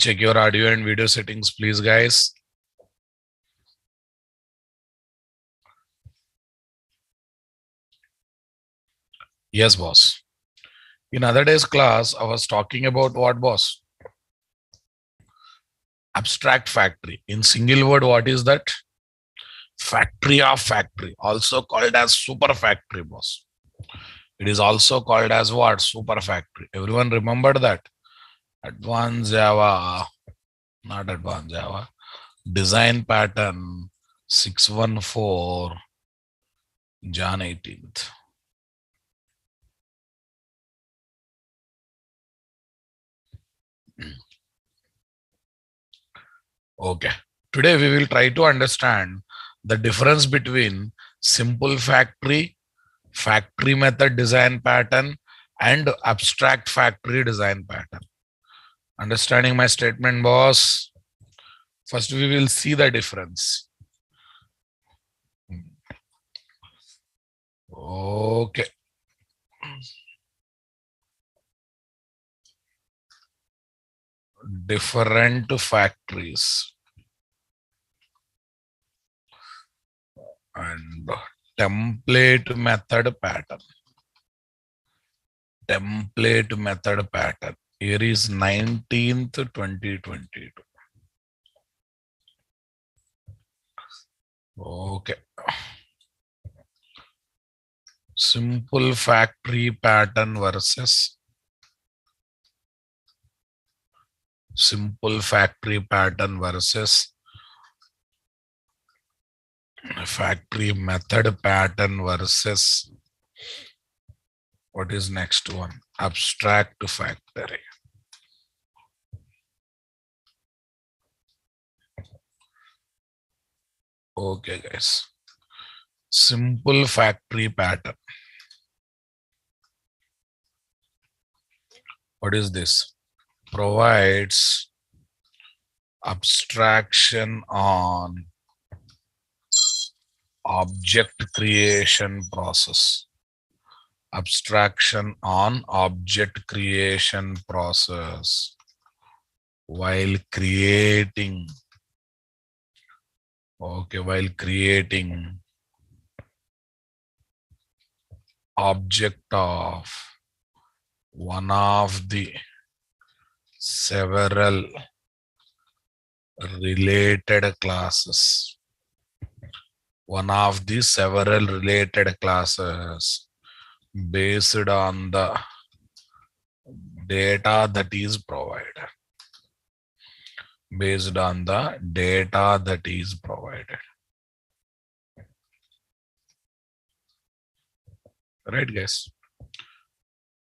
Check your audio and video settings, please, guys. Yes, boss. In other day's class, I was talking about what, boss? Abstract factory. In single word, what is that? Factory of factory, also called as super factory, boss. It is also called as what? Super factory. Everyone remembered that? Advanced Java, not advanced Java. Design pattern 614, Jan 18th. Okay. Today we will try to understand the difference between simple factory, factory method design pattern, and abstract factory design pattern. Understanding my statement, boss? First, we will see the difference. Okay. Different factories and template method pattern. Template method pattern. Here is 19th, 2022. Okay. Simple factory pattern versus simple factory pattern versus factory method pattern versus what is next one? Abstract factory. Okay, guys. Simple factory pattern. What is this? Provides abstraction on object creation process. Abstraction on object creation process while creating. Okay, while creating object of one of the several related classes. One of the several related classes based on the data that is provided. Based on the data that is provided. Right, guys?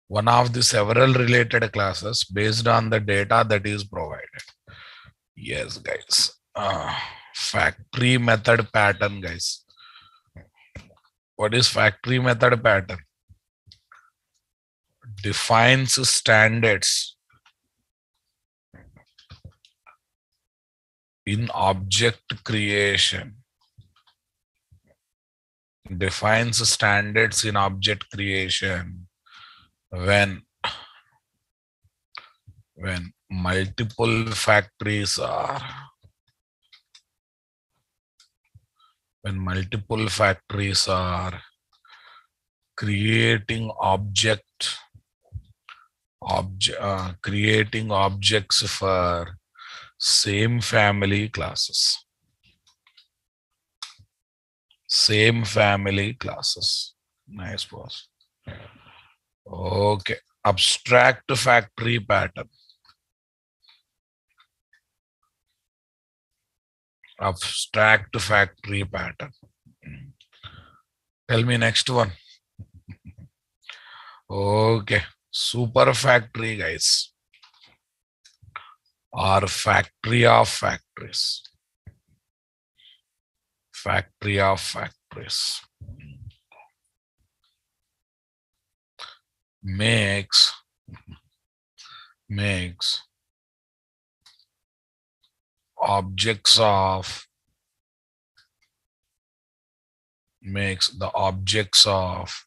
One of the several related classes based on the data that is provided. Yes, guys. Factory method pattern, guys. What is factory method pattern? Defines standards in object creation. Defines standards in object creation when multiple factories are creating creating objects for same family classes. Same family classes. Nice, boss. Okay. Abstract factory pattern. Abstract factory pattern. Tell me next one. Okay. Super factory, guys. Or factory of factories. Factory of factories. Makes objects of the objects of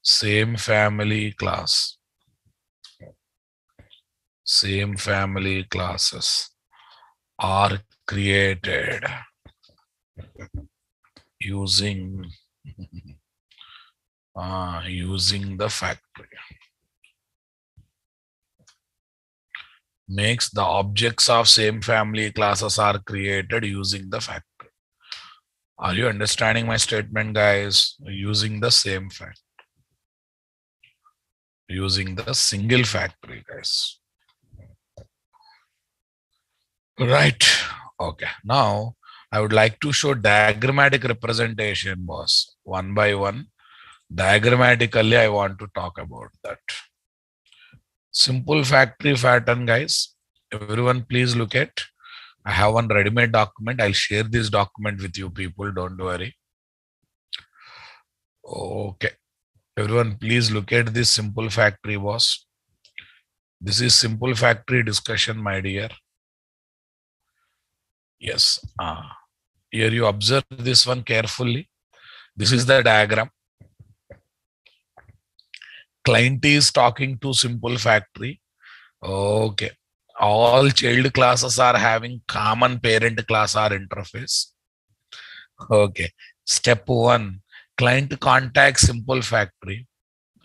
same family class. same family classes are created using using the factory. Makes the objects of same family classes are created using the factory. Are you understanding my statement, guys? Using the same fact, using the single factory, guys. Right. Okay. Now I would like to show diagrammatic representation, boss. One by one. Diagrammatically, I want to talk about that. Simple factory pattern, guys. Everyone, please look at. I have one ready-made document. I'll share this document with you people. Don't worry. Okay. Everyone, please look at this simple factory, boss. This is simple factory discussion, my dear. Yes. Here you observe this one carefully. This is the diagram. Client is talking to simple factory. Okay. All child classes are having common parent class or interface. Okay. Step 1, client contacts simple factory.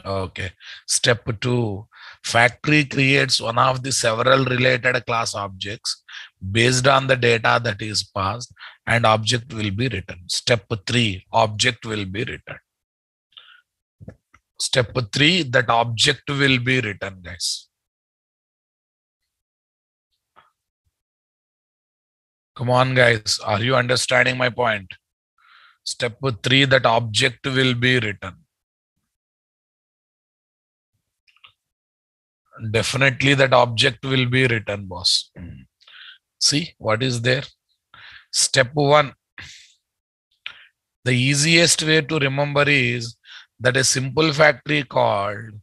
Okay. Step 2, factory creates one of the several related class objects based on the data that is passed, and object will be written. Step 3, object will be written. Step 3, that object will be written, guys. Come on, guys. Are you understanding my point? Step 3, that object will be written. Definitely that object will be written, boss. See what is there? Step 1. The easiest way to remember is that a simple factory called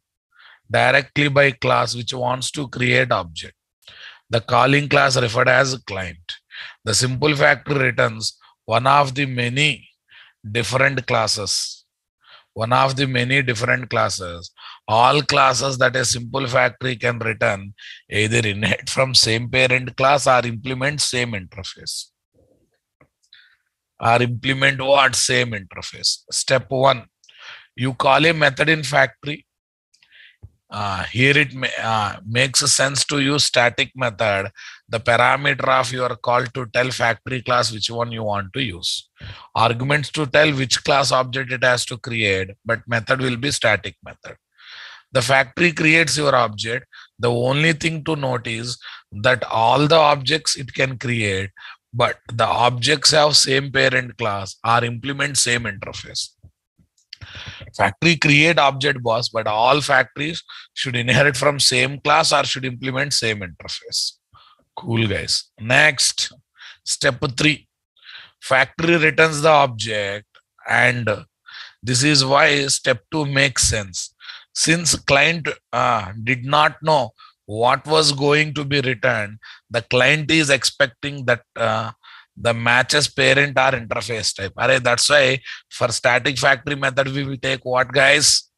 directly by class which wants to create object. The calling class referred as client. The simple factory returns one of the many different classes. One of the many different classes. All classes that a simple factory can return either inherit from same parent class or implement same interface. Or implement what? Same interface. Step 1. You call a method in factory. Here it makes sense to use static method, the parameter of your call to tell factory class which one you want to use. Arguments to tell which class object it has to create, but method will be static method. The factory creates your object. The only thing to note is that all the objects it can create, but the objects have same parent class or implement same interface. Factory create object, boss, but all factories should inherit from same class or should implement same interface. Cool, guys. Next, step 3. Factory returns the object, and this is why step 2 makes sense. Since client did not know what was going to be returned, the client is expecting that the matches parent or interface type. That's why for static factory method, we will take what, guys?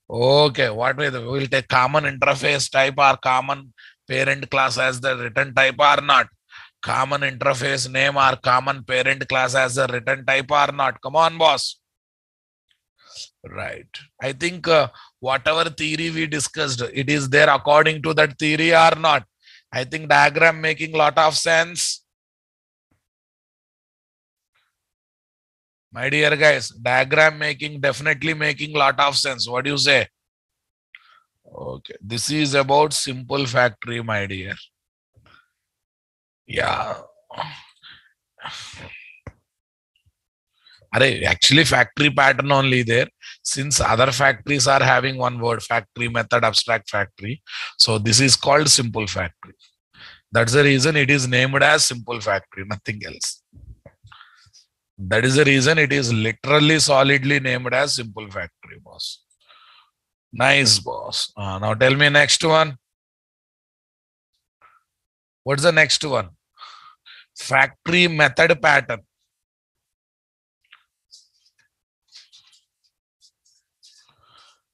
Okay, what we will take common interface type or common parent class as the return type or not. Common interface name or common parent class as the return type or not. Come on, boss. Right. I think whatever theory we discussed, it is there according to that theory or not. I think diagram making lot of sense. My dear guys, diagram making definitely making lot of sense. What do you say? Okay. This is about simple factory, my dear. Yeah. Actually factory pattern only there. Since other factories are having one word, factory method, abstract factory. So this is called simple factory. That's the reason it is named as simple factory, nothing else. That is the reason it is literally solidly named as simple factory, boss. Nice, boss. Now tell me next one. What's the next one? Factory method pattern.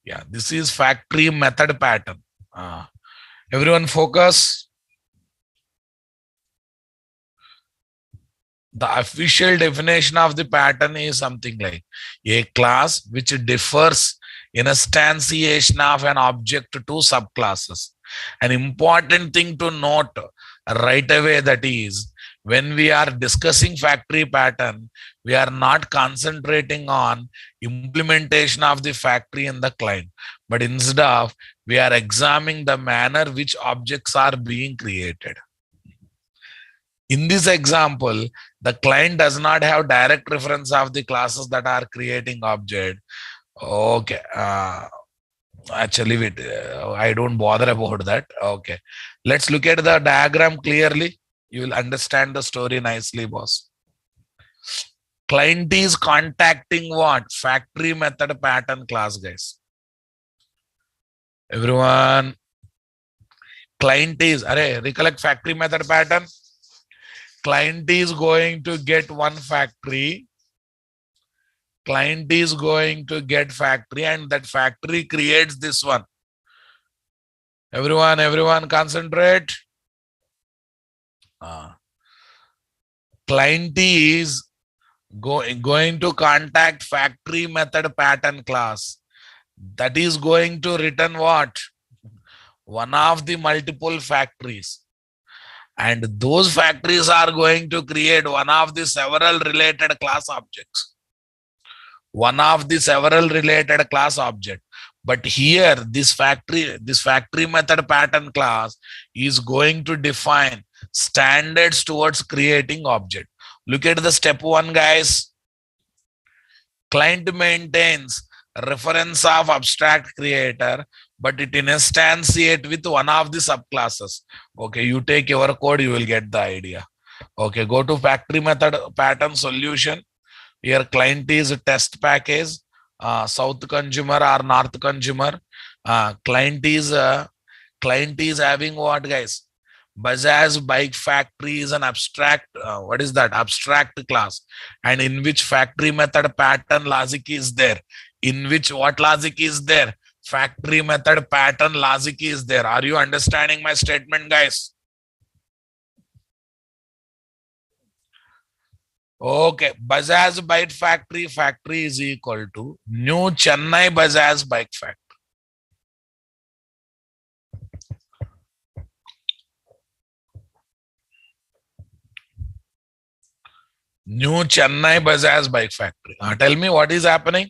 Yeah, this is factory method pattern. Everyone focus. The official definition of the pattern is something like a class which differs in instantiation of an object to subclasses. An important thing to note right away, that is, when we are discussing factory pattern, we are not concentrating on implementation of the factory in the client, but instead of, we are examining the manner which objects are being created. In this example, the client does not have direct reference of the classes that are creating object. Okay. Actually, I don't bother about that. Okay. Let's look at the diagram clearly. You will understand the story nicely, boss. Client is contacting what? Factory method pattern class, guys. Everyone, client is, recollect factory method pattern? Client is going to get one factory. Client is going to get factory, and that factory creates this one. Everyone concentrate. Client is going to contact factory method pattern class. That is going to return what? One of the multiple factories. And those factories are going to create one of the several related class objects. One of the several related class object. But here, this factory method pattern class is going to define standards towards creating object. Look at the step one, guys. Client maintains reference of abstract creator, but it instantiate with one of the subclasses. Okay, you take your code, you will get the idea. Okay, go to factory method pattern solution. Here client is test package, south consumer or north consumer. Client is having what, guys? Bajaj bike factory is an abstract, what is that? Abstract class. And in which factory method pattern logic is there? In which what logic is there? Factory method pattern logic is there. Are you understanding my statement, guys? Okay, Bajaj bike factory is equal to New Chennai Bajaj bike factory. New Chennai Bajaj bike factory. Tell me what is happening.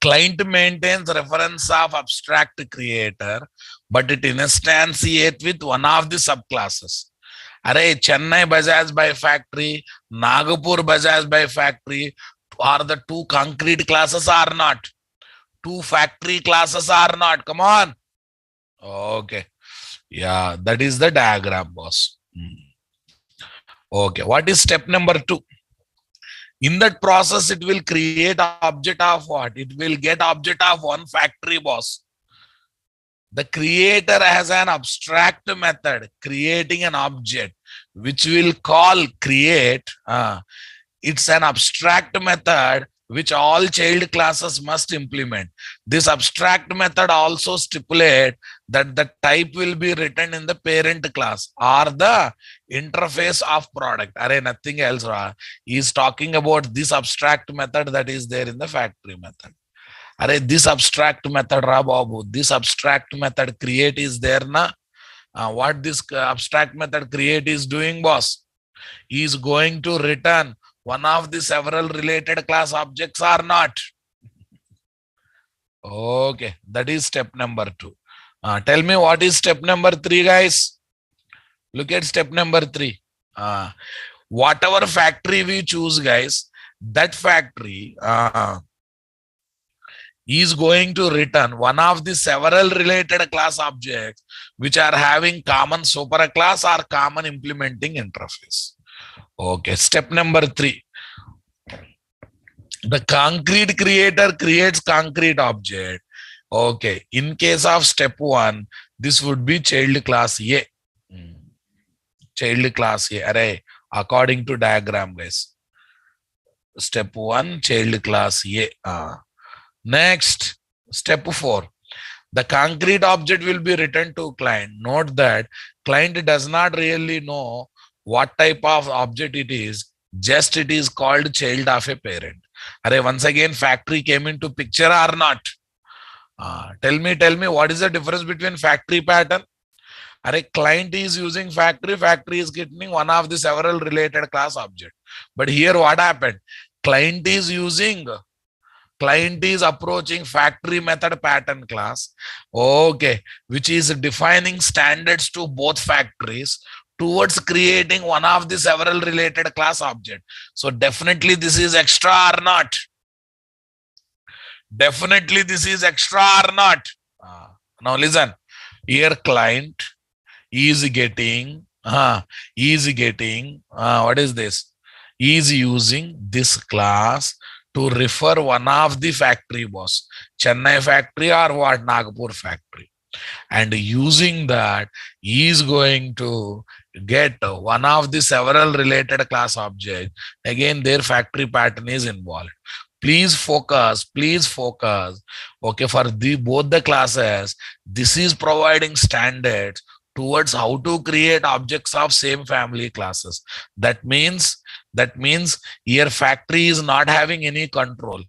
Client maintains reference of abstract creator, but it instantiates with one of the subclasses. Array, Chennai Bajaj by factory, Nagpur Bajaj by factory are the two concrete classes or not? Two factory classes are not. Come on. Okay. Yeah, that is the diagram, boss. Okay. What is step number 2? In that process, it will create object of what? It will get object of one factory, boss. The creator has an abstract method creating an object, which will call create. It's an abstract method which all child classes must implement. This abstract method also stipulates that the type will be written in the parent class or the interface of product. Array, nothing else. He is talking about this abstract method that is there in the factory method. Array, this abstract method, Babu, this abstract method create is there na. What this abstract method create is doing, boss? He is going to return one of the several related class objects or not. Okay, that is step number 2. Tell me what is step number 3, guys? Look at step number 3. Whatever factory we choose, guys, that factory is going to return one of the several related class objects which are having common superclass or common implementing interface. Okay, step number 3. The concrete creator creates concrete object. Okay, in case of step 1, this would be child class A. Child class A array according to diagram, guys. Step 1, child class A. Next, Step 4. The concrete object will be returned to client. Note that client does not really know what type of object it is. Just it is called child of a parent. Array, once again, factory came into picture or not? Tell me, what is the difference between factory pattern? Array, client is using factory is getting one of the several related class object. But here what happened? Client is using Client is approaching factory method pattern class, okay, which is defining standards to both factories towards creating one of the several related class object. So definitely this is extra or not? Definitely this is extra or not? Now listen, here client is getting, what is this? Is using this class to refer one of the factory boss, Chennai factory or what, Nagpur factory. And using that, he is going to get one of the several related class object. Again, their factory pattern is involved. Please focus, please focus. Okay, for the both the classes, this is providing standards towards how to create objects of same family classes. That means here factory is not having any control.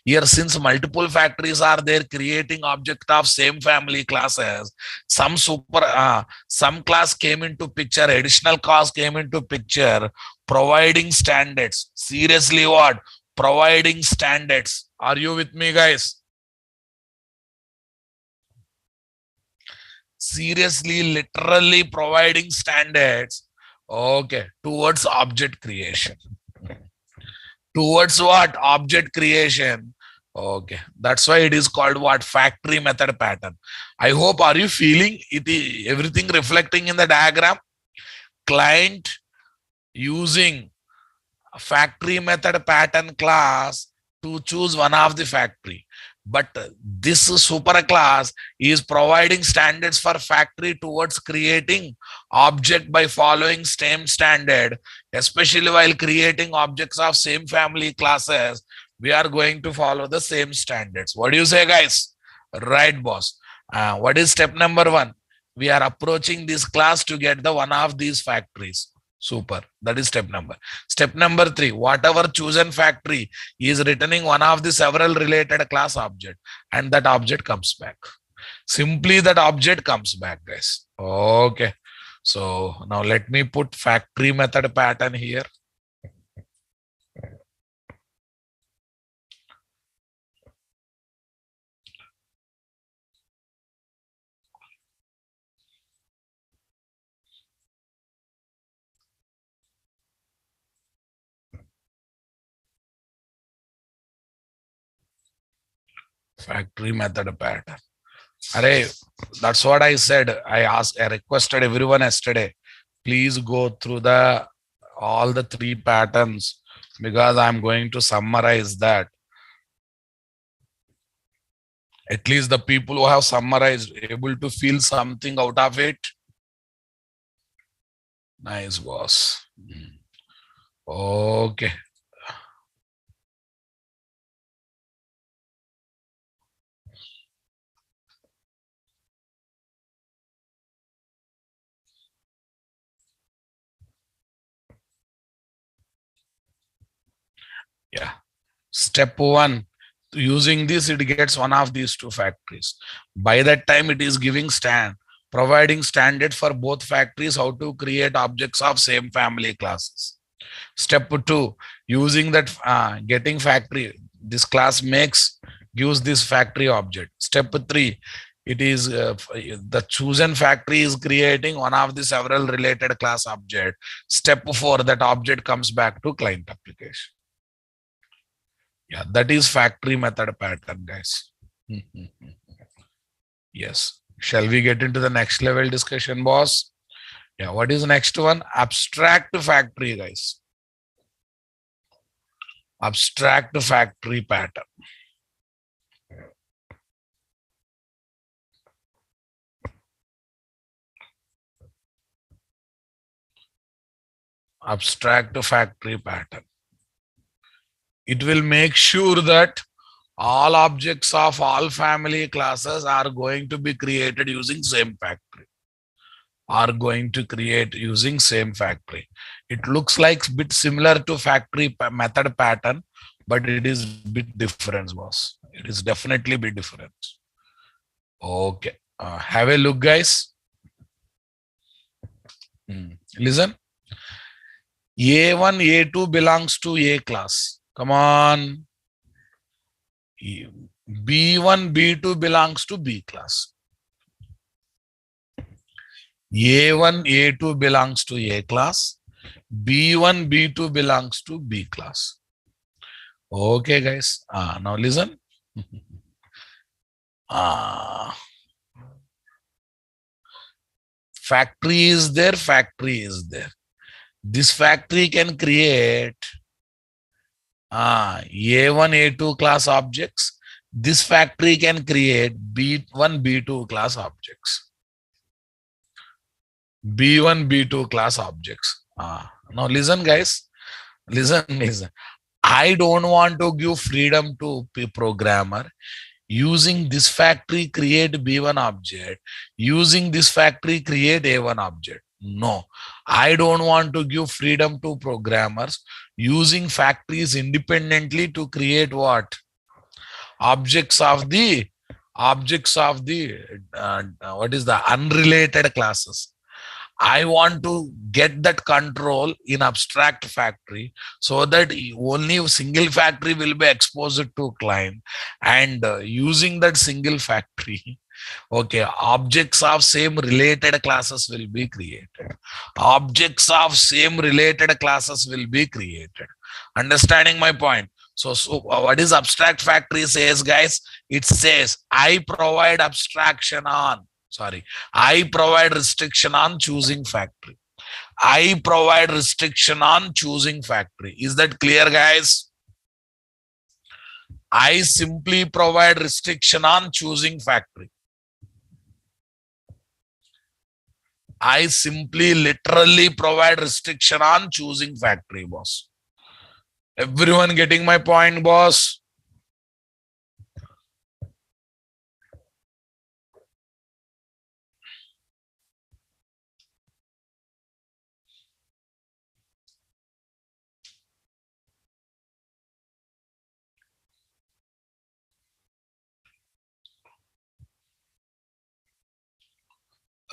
Here, since multiple factories are there creating object of same family classes, some class came into picture, additional class came into picture, providing standards. Seriously, what? Providing standards. Are you with me, guys? Seriously, literally providing standards, okay, towards object creation. Towards what? Object creation. Okay, that's why it is called what? Factory method pattern. I hope, are you feeling it? Everything reflecting in the diagram? Client using a factory method pattern class to choose one of the factory. But this super class is providing standards for factory towards creating object by following same standard, especially while creating objects of same family classes. We are going to follow the same standards. What do you say, guys? Right, boss. What is step number 1? We are approaching this class to get the one of these factories. Super. That is step number. Step number 3, whatever chosen factory is returning one of the several related class object, and that object comes back. Simply that object comes back, guys. Okay. So now let me put factory method pattern here. Factory method pattern. Array, that's what I said. I requested everyone yesterday. Please go through all the 3 patterns, because I'm going to summarize that. At least the people who have summarized, able to feel something out of it. Nice, boss. Okay. Yeah. Step 1, using this, it gets one of these 2 factories. By that time, it is providing standard for both factories how to create objects of same family classes. Step 2, using that getting factory, this class gives this factory object. Step 3, it is the chosen factory is creating one of the several related class object. Step 4, that object comes back to client application. Yeah, that is factory method pattern, guys. Yes. Shall we get into the next level discussion, boss? Yeah, what is the next one? Abstract factory, guys. Abstract factory pattern. Abstract factory pattern. It will make sure that all objects of all family classes are going to be created using same factory. Are going to create using same factory. It looks like bit similar to factory method pattern, but it is bit different, boss. It is definitely bit different. Okay. Have a look, guys. Listen. A1, A2 belongs to A class. Come on. B1, B2 belongs to B class. A1, A2 belongs to A class. B1, B2 belongs to B class. Okay, guys. Now listen. Factory is there, factory is there. This factory can create A1, A2 class objects. This factory can create B1, B2 class objects. B1, B2 class objects. Now listen, guys. Listen. I don't want to give freedom to programmer. Using this factory, create B1 object. Using this factory, create A1 object. No, I don't want to give freedom to programmers using factories independently to create what? Objects of the what is the unrelated classes. I want to get that control in abstract factory so that only single factory will be exposed to client, and using that single factory, okay, objects of same related classes will be created. Objects of same related classes will be created. Understanding my point? So what is abstract factory says, guys? It says I provide abstraction on, I provide restriction on choosing factory. I provide restriction on choosing factory. Is that clear, guys? I simply provide restriction on choosing factory. I simply literally provide restriction on choosing factory, boss. Everyone getting my point, boss?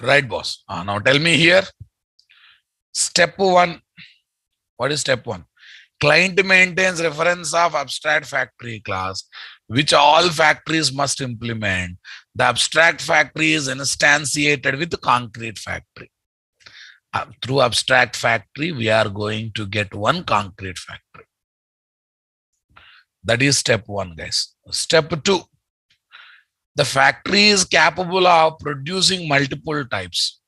Right, boss. Now tell me here. Step 1. What is step 1? Client maintains reference of abstract factory class, which all factories must implement. The abstract factory is instantiated with the concrete factory. Through abstract factory, we are going to get one concrete factory. That is step 1, guys. Step 2. The factory is capable of producing multiple types.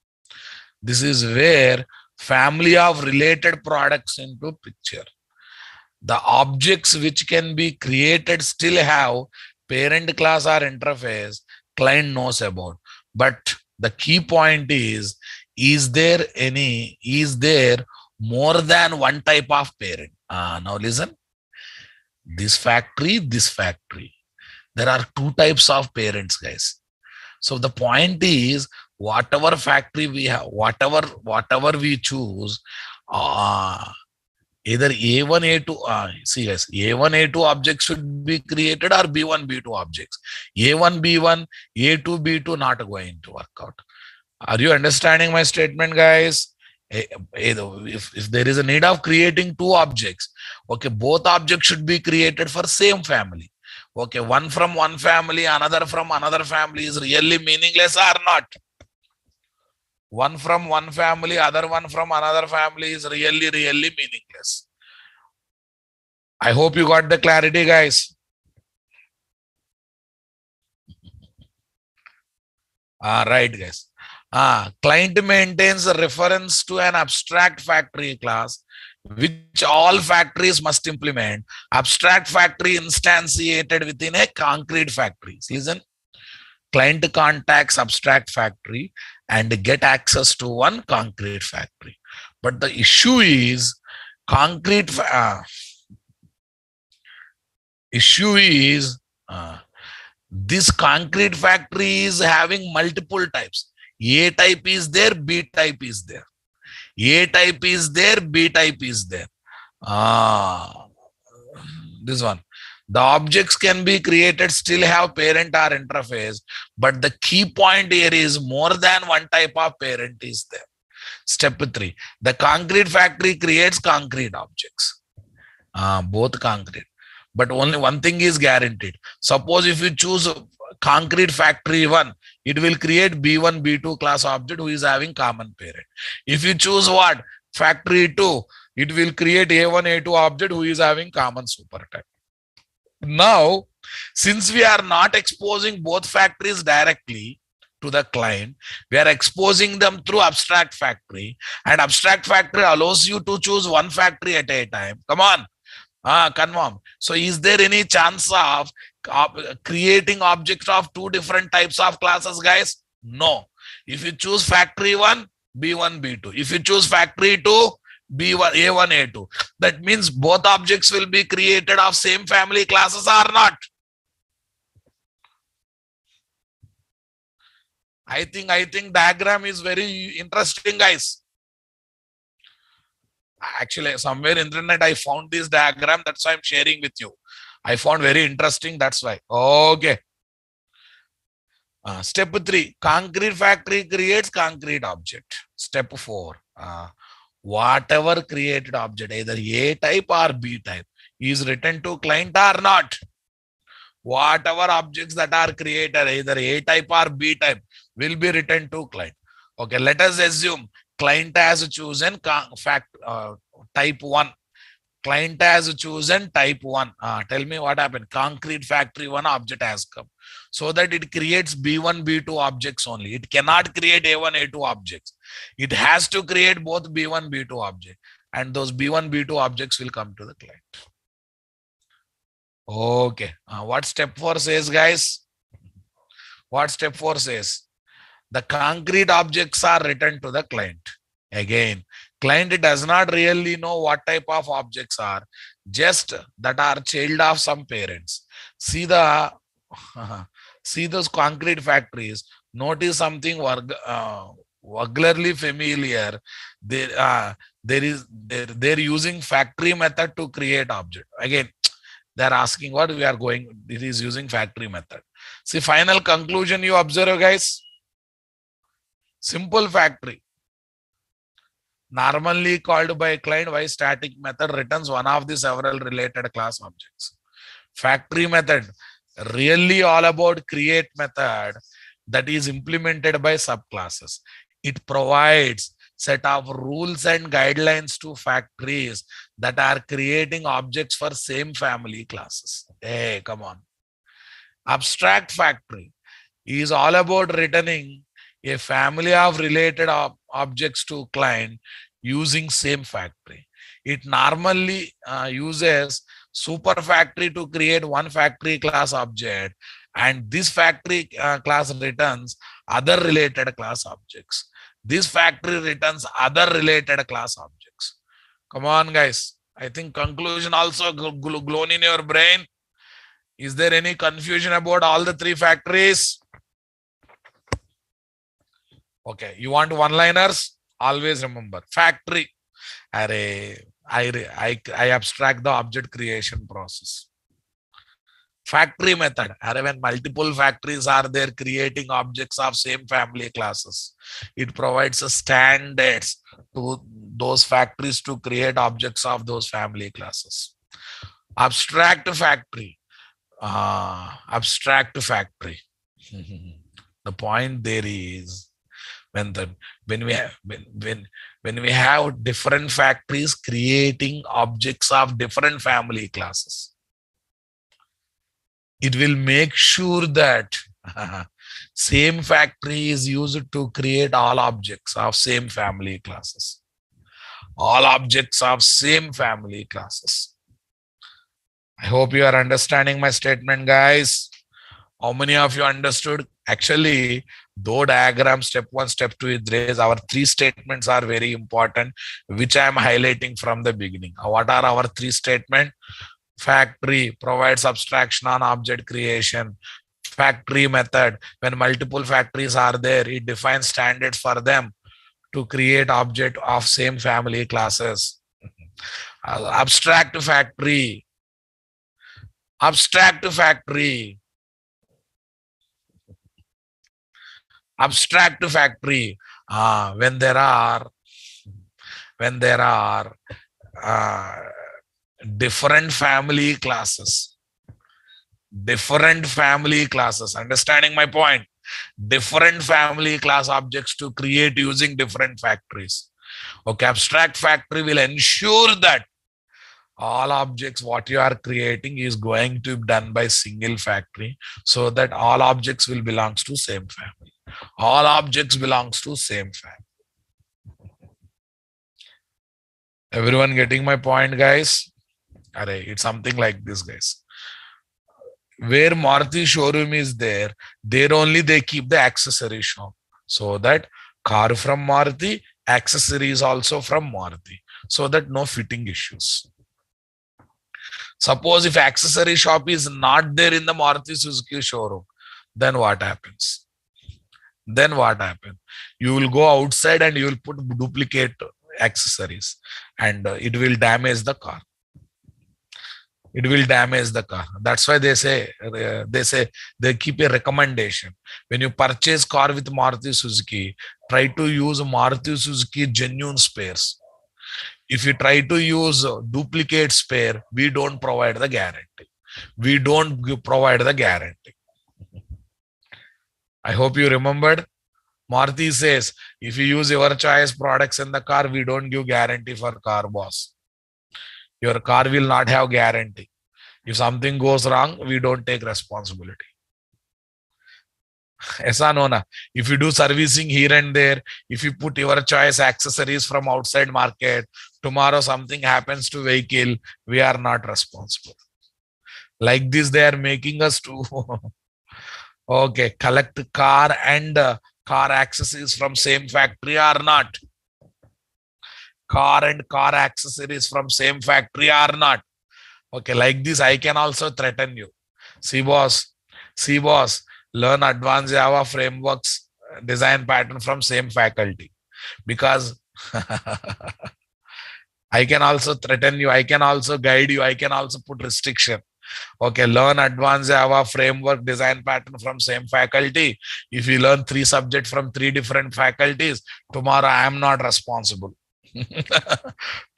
This is where family of related products into picture. The objects which can be created still have parent class or interface client knows about. But the key point is there more than one type of parent? Now listen, this factory. There are two types of parents, guys. So the point is, whatever factory we have, whatever we choose, either A1, A2, see guys, A1, A2 objects should be created or B1, B2 objects. A1, B1, A2, B2 not going to work out. Are you understanding my statement, guys? If there is a need of creating two objects, okay, both objects should be created for same family. Okay, one from one family, another from another family is really meaningless or not? One from one family, other one from another family is really meaningless. I hope you got the clarity, guys. Right, guys. Client maintains a reference to an abstract factory class, which all factories must implement. Abstract factory instantiated within a concrete factory. Listen, client contacts abstract factory and get access to one concrete factory. But the issue is This concrete factory is having multiple types. A type is there, B type is there. A type is there, B type is there. This one. The objects can be created, still have parent or interface, but the key point here is more than one type of parent is there. Step 3. The concrete factory creates concrete objects. Both concrete. But only one thing is guaranteed. Suppose if you choose concrete factory 1, it will create B1, B2 class object who is having common parent. If you choose what? Factory 2, it will create A1, A2 object who is having common super type. Now, since we are not exposing both factories directly to the client, we are exposing them through abstract factory, and abstract factory allows you to choose one factory at a time. Come on. Confirm. So is there any chance of creating objects of two different types of classes, guys? No. If you choose factory 1, B1, B2. If you choose factory 2, B1, A1, A2. That means both objects will be created of same family classes or not. I think diagram is very interesting, guys. Actually, somewhere in the internet, I found this diagram. That's why I'm sharing with you. I found very interesting. That's why. Okay. Step 3. Concrete factory creates concrete object. Step 4. Whatever created object, either A type or B type, is written to client or not. Whatever objects that are created, either A type or B type, will be written to client. Okay, let us assume client has chosen type 1. Client has chosen type 1. Tell me what happened. Concrete factory 1 object has come. So that it creates B1, B2 objects only. It cannot create A1, A2 objects. It has to create both B1, B2 objects. And those B1, B2 objects will come to the client. Okay. What step 4 says, guys? What step 4 says? The concrete objects are returned to the client. Again, client does not really know what type of objects are, just that are child of some parents. See those concrete factories. Notice something vulgarly familiar. They're using factory method to create object. Again, they're asking what we are going. It is using factory method. See, final conclusion you observe, guys. Simple factory. Normally called by client by static method returns one of the several related class objects. Factory method, really all about create method that is implemented by subclasses. It provides set of rules and guidelines to factories that are creating objects for same family classes. Hey, come on. Abstract factory is all about returning a family of related objects to client using same factory. It normally uses super factory to create one factory class object, and this factory class returns other related class objects. This factory returns other related class objects. Come on, guys. I think conclusion also glown in your brain. Is there any confusion about all the three factories? Okay, you want one-liners? Always remember factory. I abstract the object creation process. Factory method. When multiple factories are there creating objects of same family classes, it provides a standards to those factories to create objects of those family classes. Abstract factory. Abstract factory. The point there is when we have different factories creating objects of different family classes, it will make sure that same factory is used to create all objects of same family classes. All objects of same family classes. I hope you are understanding my statement, guys. How many of you understood? Actually, though diagram step 1, step 2 is there, our 3 statements are very important, which I am highlighting from the beginning. What are our 3 statements? Factory provides abstraction on object creation. Factory method, when multiple factories are there, it defines standards for them to create object of same family classes. Abstract factory. Abstract factory. Abstract factory. When there are uh, different family classes. Different family classes. Understanding my point? Different family class objects to create using different factories. Okay, abstract factory will ensure that all objects what you are creating is going to be done by single factory, so that all objects will belongs to same family. All objects belongs to same family. Everyone getting my point, guys? Array, it's something like this, guys. Where Maruti showroom is there only they keep the accessory shop. So that car from Maruti, accessories also from Maruti. So that no fitting issues. Suppose if accessory shop is not there in the Maruti Suzuki showroom, then what happens? Then what happens? You will go outside and you will put duplicate accessories, and it will damage the car. It will damage the car. That's why they say they keep a recommendation. When you purchase car with Maruti Suzuki, try to use Maruti Suzuki genuine spares. If you try to use duplicate spare, we don't provide the guarantee. We don't provide the guarantee. I hope you remembered. Maruti says, if you use your choice products in the car, we don't give guarantee for car, boss. Your car will not have guarantee. If something goes wrong, we don't take responsibility. Aisa no na. If you do servicing here and there, if you put your choice accessories from outside market, tomorrow something happens to vehicle, we are not responsible. Like this, they are making us to okay, collect car and car accessories from same factory or not. Car and car accessories from same factory or not. Okay, like this, I can also threaten you. See, boss, learn advanced Java frameworks, design pattern from same faculty. Because I can also threaten you, I can also guide you, I can also put restriction. Okay, learn advanced Java framework, design pattern from same faculty. If you learn 3 subjects from 3 different faculties, tomorrow I am not responsible.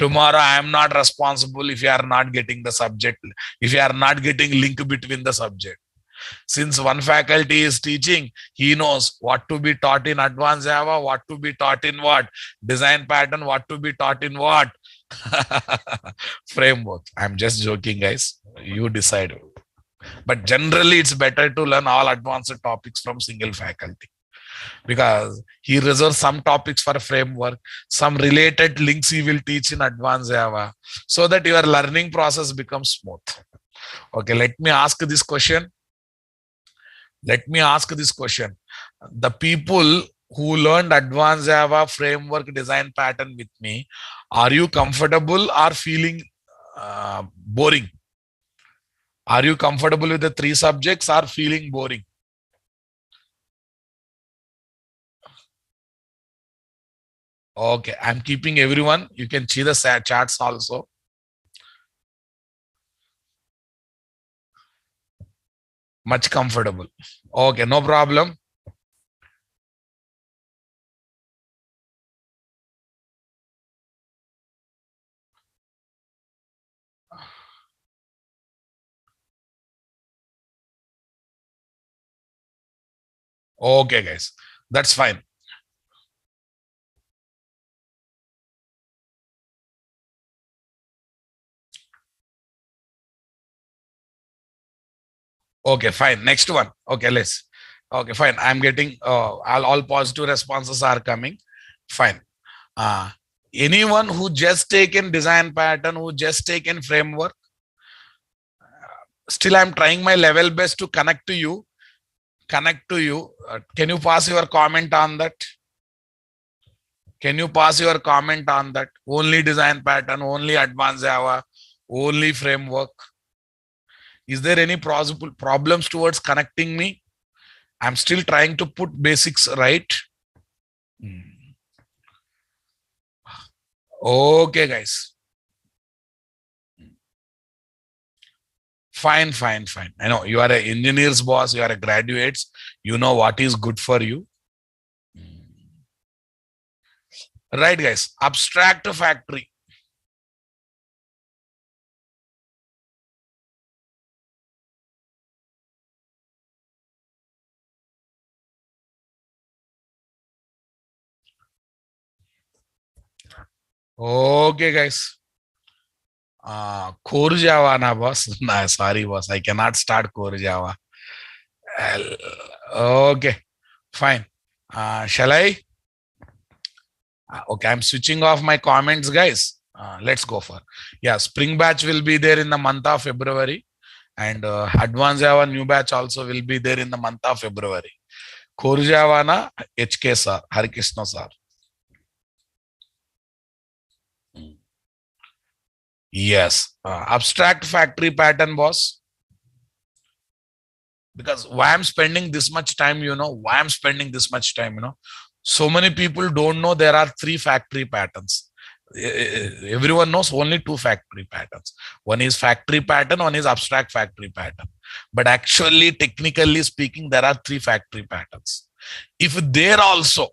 Tomorrow I am not responsible if you are not getting the subject, if you are not getting link between the subject. Since one faculty is teaching, he knows what to be taught in advanced Java, what to be taught in what design pattern, what to be taught in what framework. I'm just joking, guys. You decide. But generally, it's better to learn all advanced topics from single faculty, because he reserves some topics for a framework, some related links he will teach in advanced Java, so that your learning process becomes smooth. Okay, let me ask this question. The people who learned advanced Java framework design pattern with me, are you comfortable or feeling boring? Are you comfortable with the 3 subjects or feeling boring? Okay, I'm keeping everyone. You can see the charts also. Much comfortable. Okay, no problem. Okay, guys, that's fine. Okay, fine. Next one. Okay, let's. Okay, fine. I'm getting all positive responses are coming. Fine. Anyone who just taken design pattern, who just taken framework, still I'm trying my level best to connect to you. Can you pass your comment on that? Can you pass your comment on that? Only design pattern, only advanced Java, only framework. Is there any possible problems towards connecting me? I'm still trying to put basics right. Okay, guys. Fine, fine, fine. I know you are an engineer's boss, you are a graduates, you know what is good for you. Right, guys. Abstract factory. Okay, guys. Core Java na boss. Nah, sorry, boss. I cannot start core Java. Okay, fine. Shall I? Okay, I'm switching off my comments, guys. Let's go for. Yeah, Spring Batch will be there in the month of February, and Advanced Java new batch also will be there in the month of February. Core Java na HK sir, Harikrishna sir. Yes, abstract factory pattern, boss. Because why I'm spending this much time, why I'm spending this much time, so many people don't know there are three factory patterns. Everyone knows only two factory patterns. One is factory pattern, one is abstract factory pattern. But actually, technically speaking, there are three factory patterns. If there also,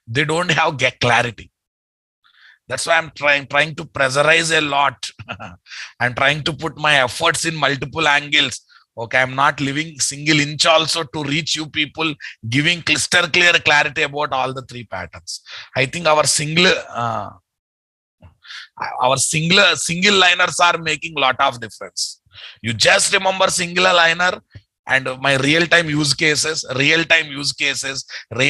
they don't have get clarity. That's why I'm trying to pressurize a lot. I'm trying to put my efforts in multiple angles. Okay, I'm not leaving single inch also to reach you people, giving crystal clear clarity about all the three patterns. I think our single liners are making lot of difference. You just remember singular liner and my real time use cases, real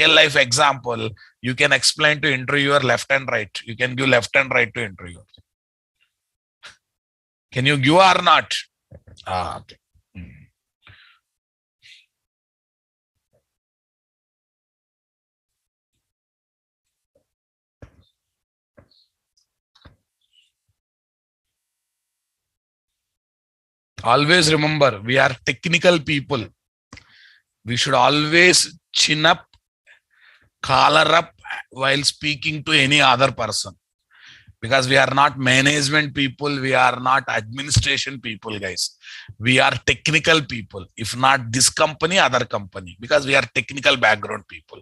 life example. You can explain to interviewer left and right. You can give left and right to interviewer. Can you give or not? Okay. Always remember, we are technical people. We should always chin up, collar up while speaking to any other person. Because we are not management people, we are not administration people, guys. We are technical people. If not this company, other company. Because we are technical background people.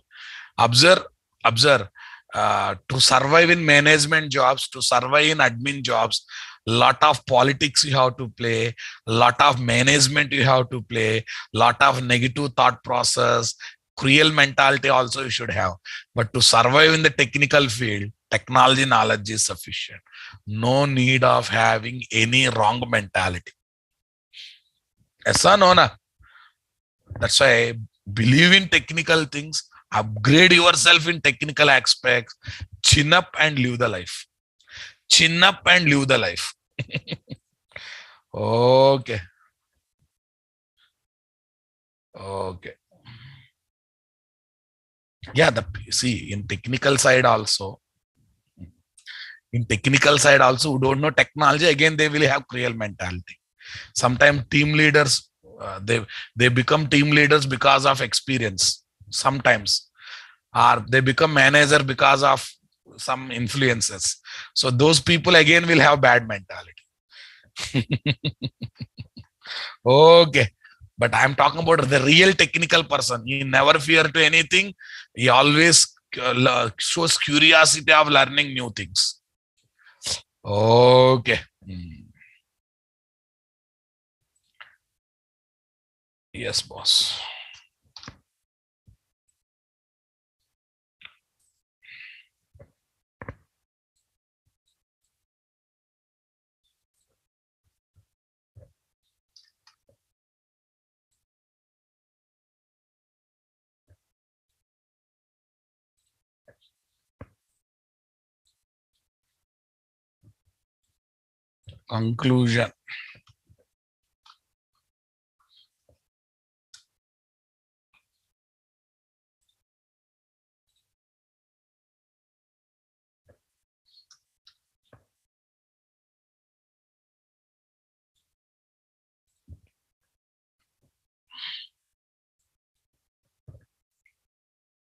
Observe, observe. To survive in management jobs, to survive in admin jobs, lot of politics you have to play, lot of management you have to play, lot of negative thought process, cruel mentality also you should have. But to survive in the technical field, technology knowledge is sufficient. No need of having any wrong mentality. Yes or no? Na? That's why I believe in technical things. Upgrade yourself in technical aspects. Chin up and live the life. Chin up and live the life. Okay. Okay. Yeah, see in technical side also, who don't know technology, again they will have cruel mentality. Sometimes team leaders, they become team leaders because of experience. Sometimes, or they become manager because of some influences. So those people again will have bad mentality. Okay. But I'm talking about the real technical person. He never fear to anything. He always shows curiosity of learning new things. Okay. Yes, boss. Conclusion.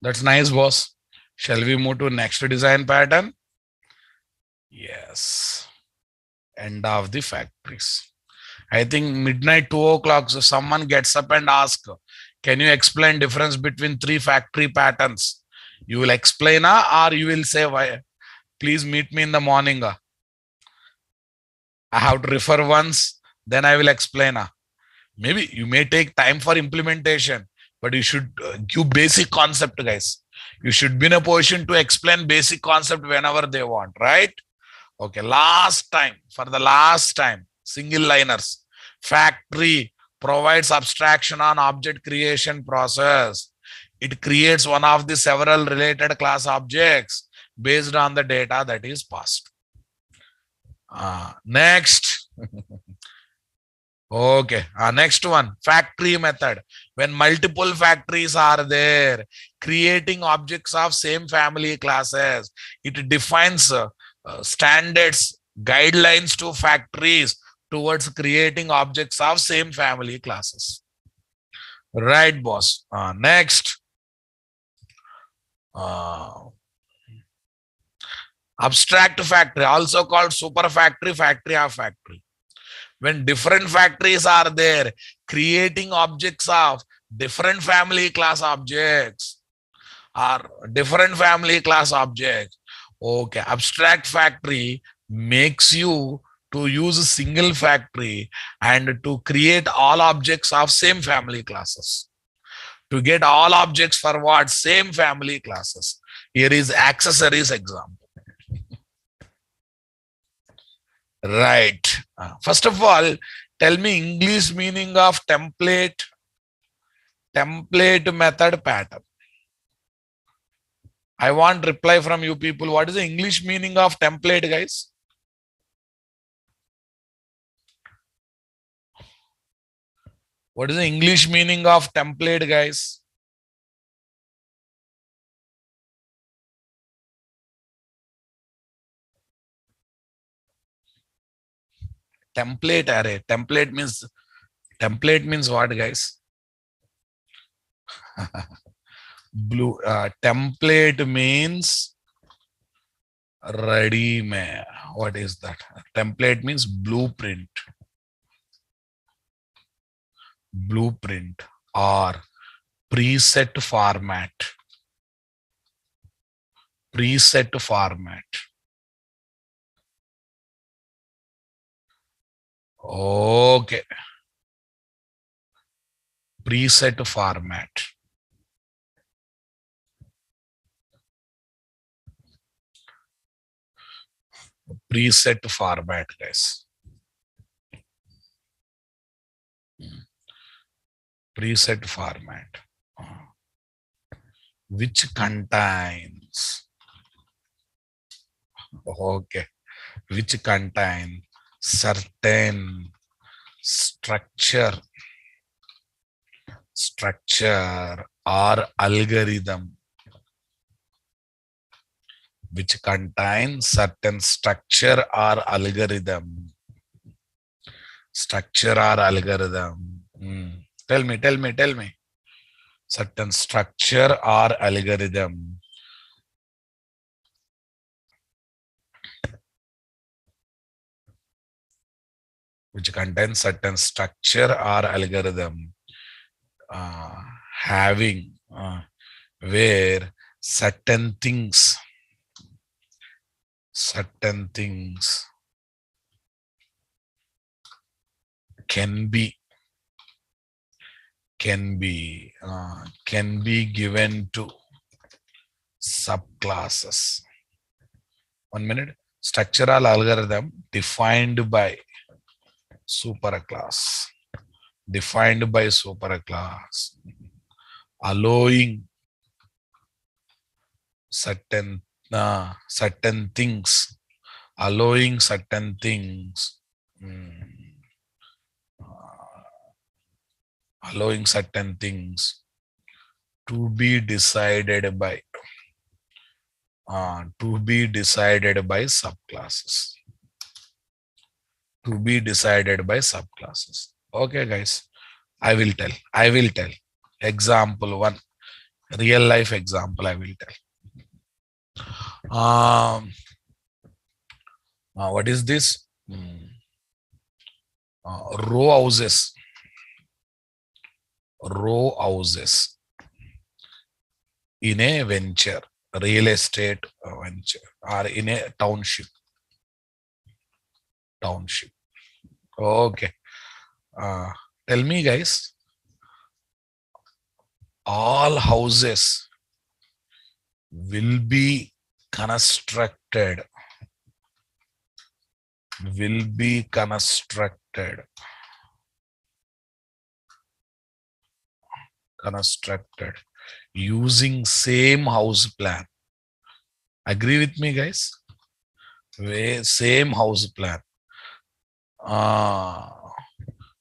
That's nice, boss. Shall we move to next design pattern? Yes. End of the factories. I think midnight, 2 o'clock, so someone gets up and asks, can you explain difference between three factory patterns? You will explain or you will say, why? Please meet me in the morning. I have to refer once, then I will explain. Maybe you may take time for implementation, but you should give basic concept, guys. You should be in a position to explain basic concept whenever they want, right? Okay, for the last time, single liners. Factory provides abstraction on object creation process. It creates one of the several related class objects based on the data that is passed. Next. Okay, next one, factory method. When multiple factories are there, creating objects of same family classes, it defines standards, guidelines to factories towards creating objects of same family classes. Right, boss. Next. Abstract factory, also called super factory, factory of factory. When different factories are there, creating objects of different family class objects or different family class objects. Okay, abstract factory makes you to use a single factory and to create all objects of same family classes. To get all objects for what? Same family classes. Here is accessories example. Right. First of all, tell me English meaning of template method pattern. I want reply from you people. What is the English meaning of template, guys? What is the English meaning of template, guys? Template array. Template means what, guys? Blue. Template means ready made. What is that? Template means blueprint. Blueprint or preset format. Preset format. Okay. Preset format. Preset format, guys. Preset format. Which contains. Okay. Which contain certain structure or algorithm, which contain certain structure or algorithm. Tell me. Certain structure or algorithm. Which contains certain structure or algorithm having where certain things can be given to subclasses. 1 minute. Structural algorithm defined by superclass. Allowing certain things. Allowing certain things to be decided by subclasses. Okay, guys. I will tell. Example 1. Real life example I will tell. Um, what is this? Row houses. Row houses in a venture, real estate venture, or in a township. Township. Okay. Tell me, guys. All houses will be constructed. Will be constructed. Constructed using same house plan. Agree with me, guys? Same house plan.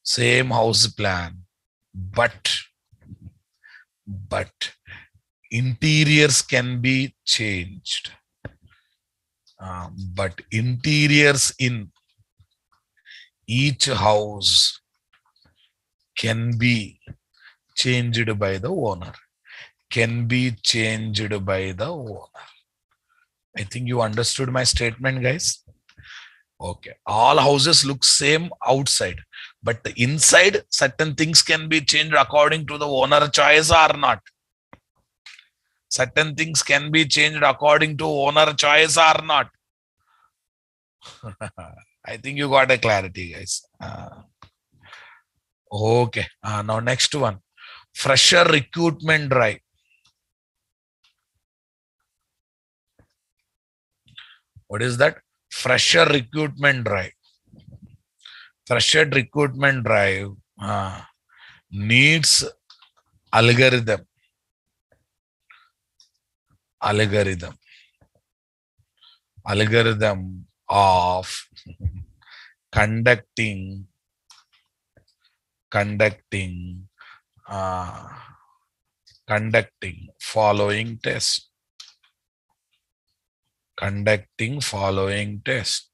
Same house plan, but interiors can be changed. But interiors in each house can be changed by the owner. Can be changed by the owner. I think you understood my statement, guys. Okay. All houses look same outside, but the inside, certain things can be changed according to the owner choice or not. Certain things can be changed according to owner choice or not. I think you got a clarity, guys. Okay. Now next one. Fresher recruitment drive. What is that? Fresher recruitment drive. Fresher recruitment drive needs algorithm. Algorithm of conducting following test. Conducting following test.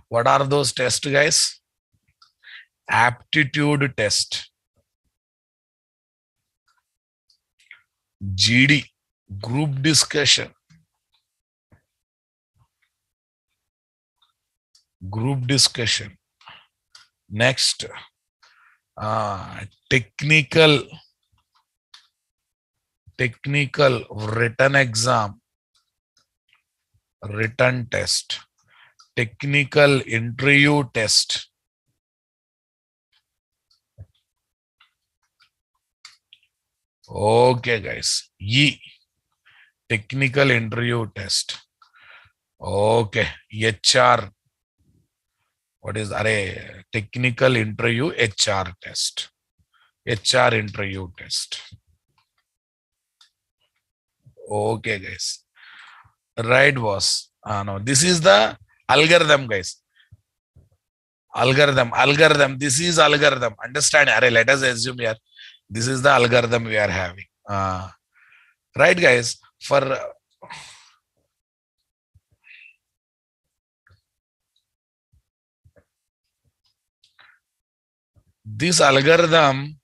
What are those tests, guys? Aptitude test, GD, group discussion, next technical written exam, written test, technical interview test. Okay, guys. Technical interview test. Okay. HR. What is technical interview HR test. HR interview test. Okay, guys. Right, boss. No, this is the algorithm, guys. Algorithm. This is algorithm. Understand? Let us assume here. This is the algorithm we are having. Right, guys. For this algorithm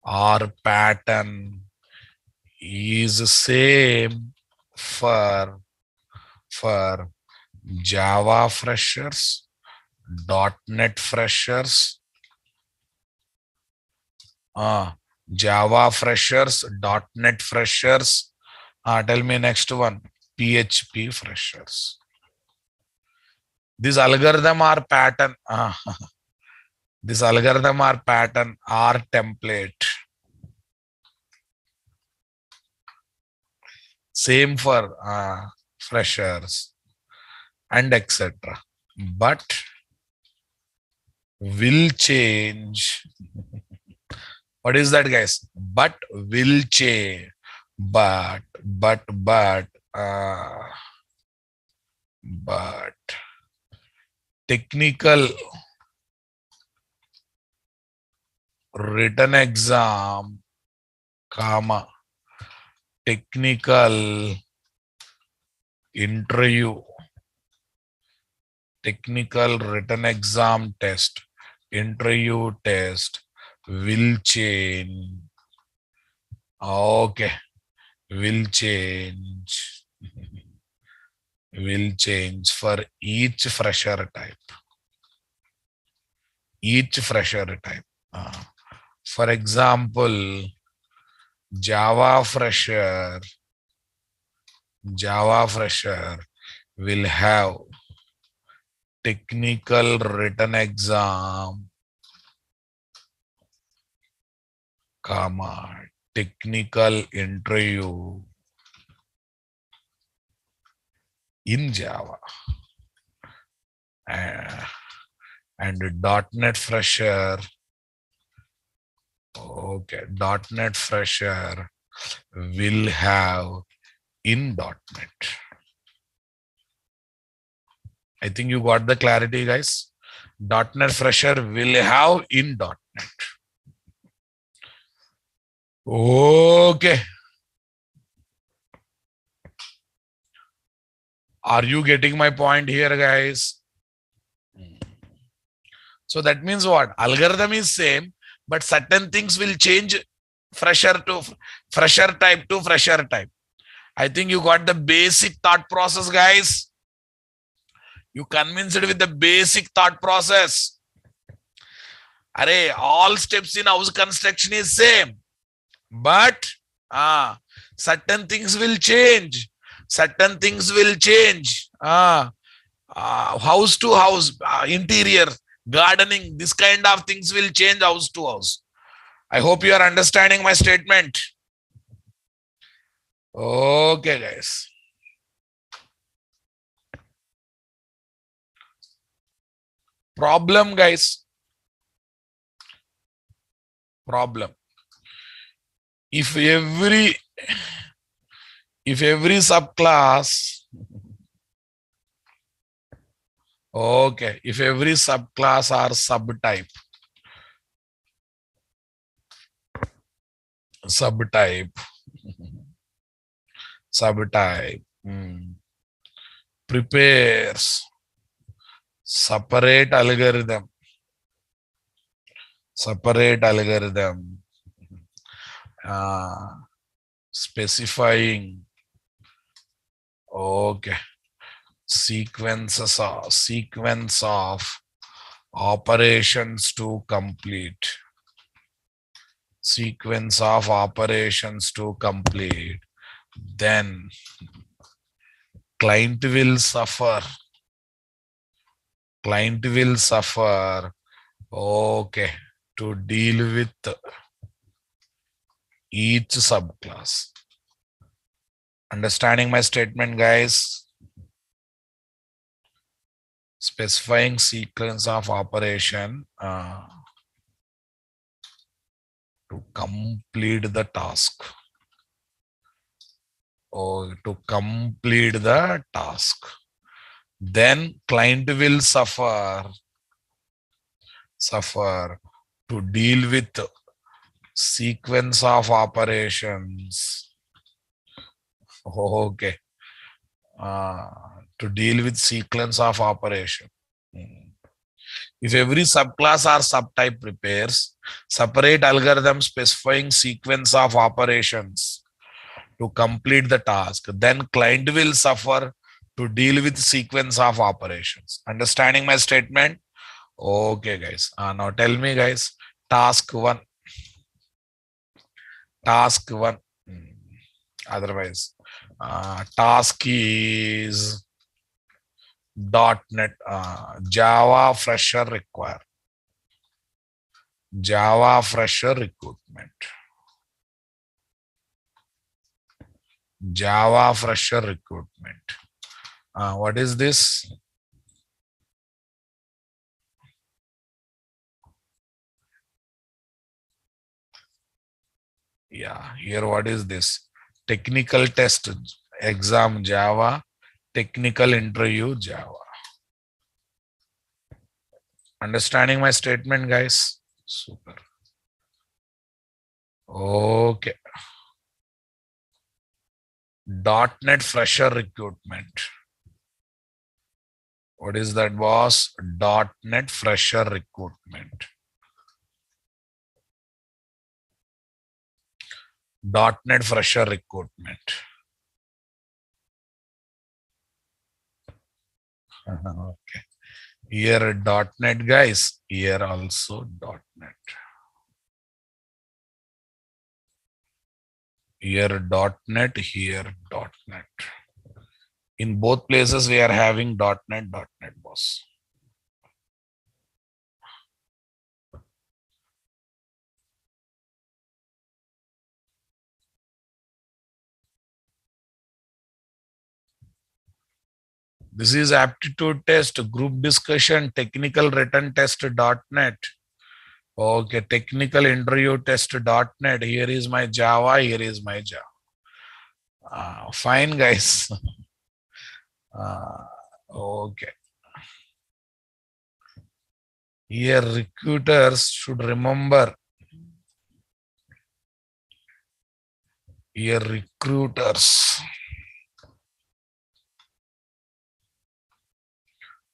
or pattern is same for Java freshers, .NET freshers, Java freshers, .NET freshers. Tell me next one, PHP freshers. This algorithm or pattern, this algorithm or pattern or template, same for freshers and etc. But will change. What is that, guys? But will change. But technical written exam, comma, technical interview technical written exam test, interview test will change. Okay, will change. Will change for each fresher type. Each fresher type. For example, Java fresher will have technical written exam, comma, technical interview in Java. And .NET fresher, okay, .NET fresher will have in .NET. I think you got the clarity, guys. .NET fresher will have in .NET. Okay. Are you getting my point here, guys? So that means what? Algorithm is same, but certain things will change fresher to fresher type to fresher type. I think you got the basic thought process, guys. You convinced with the basic thought process. Array, all steps in house construction is same, but certain things will change. Certain things will change. House to house, interior, gardening, this kind of things will change house to house. I hope you are understanding my statement. Okay, guys. Problem, guys. Problem. If every subclass, okay, if every subclass or subtype prepares separate algorithm specifying, okay, sequence of operations to complete. Then client will suffer. Okay, to deal with each subclass. Understanding my statement, guys? Specifying sequence of operation to complete the task. Then client will suffer to deal with sequence of operations. Okay. To deal with sequence of operation. If every subclass or subtype prepares separate algorithm specifying sequence of operations to complete the task, then client will suffer to deal with sequence of operations. Understanding my statement? Okay, guys. Now tell me, guys, task one. Otherwise, task is .NET Java fresher require. Java fresher recruitment. Java fresher recruitment. What is this? Yeah, here what is this? Technical test exam Java, technical interview Java. Understanding my statement, guys? Super. Okay. .NET fresher recruitment. What is that, boss? .NET fresher recruitment. .NET fresher recruitment. Okay. Here .NET guys. Here also .NET. Here .NET. Here .NET. In both places we are having .NET, boss. This is aptitude test, group discussion, technical written test .NET. Okay, technical interview test .NET. Here is my Java. Here is my Java. Fine, guys. Okay. Here, recruiters should remember. Here, recruiters.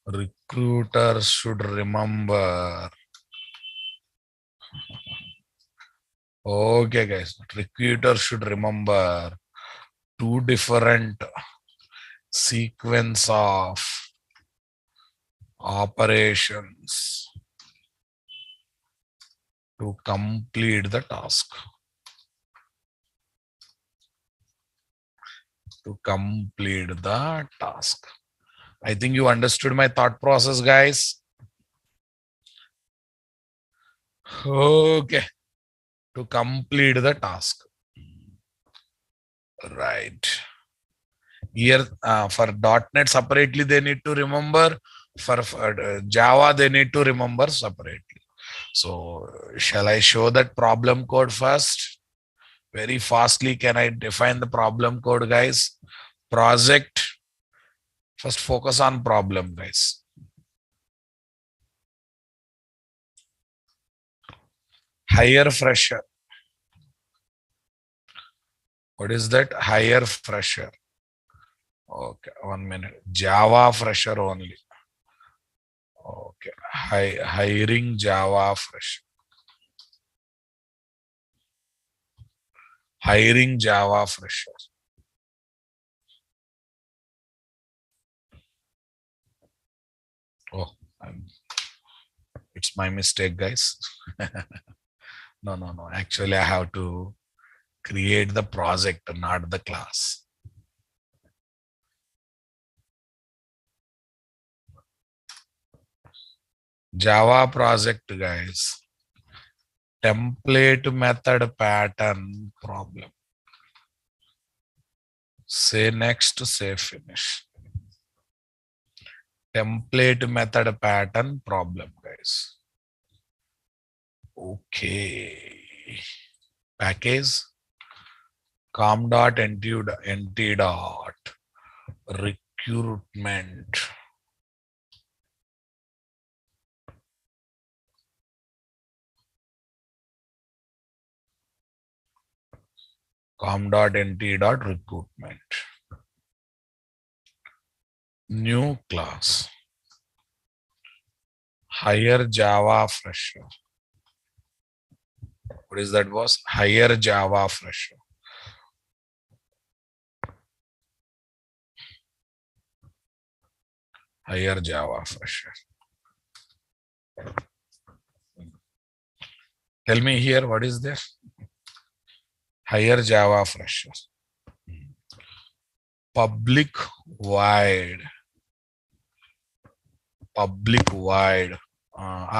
Recruiters should remember. Okay, guys. Recruiters should remember two different sequence of operations to complete the task. To complete the task. I think you understood my thought process, guys. Okay. To complete the task. Right. Here for .NET separately, they need to remember. For Java, they need to remember separately. So shall I show that problem code first? Very fastly, can I define the problem code, guys? Project. First focus on problem, guys. Hire fresher. What is that? Hire fresher. Okay, 1 minute. Java fresher only. Okay, hiring Java fresher. Hiring Java fresher. Oh, it's my mistake, guys. No. Actually, I have to create the project, not the class. Java project, guys. Template method pattern problem. Say next, say finish. Template method pattern problem, guys. Okay. Package com.nt dot recruitment. com.nt dot recruitment. New class. Hire Java fresher. What is that, boss? Hire Java fresher. Hire Java fresher. Tell me here, what is there? Hire Java fresher. Public wide or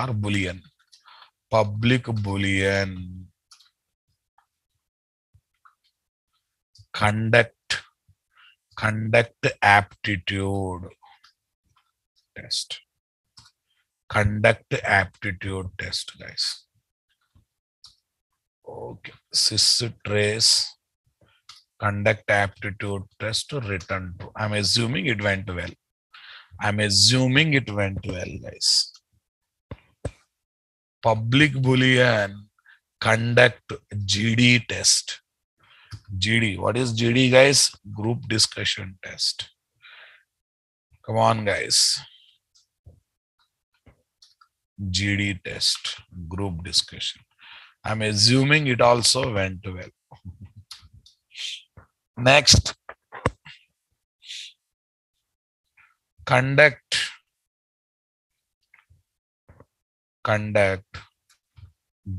boolean. Public boolean. Conduct aptitude test. Conduct aptitude test, guys. Okay. Systrace. Conduct aptitude test to return to. I'm assuming it went well. Guys. Public boolean conduct GD test. GD. What is GD, guys? Group discussion test. Come on, guys. GD test, group discussion. I'm assuming it also went well. Next, conduct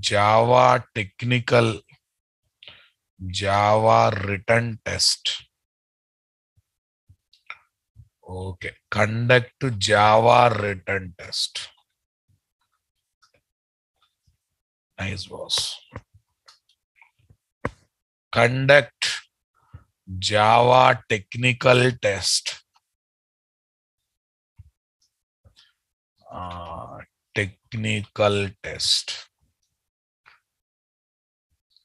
Java technical Java written test. Okay, conduct Java written test. Nice, boss. Conduct Java technical test. Technical test.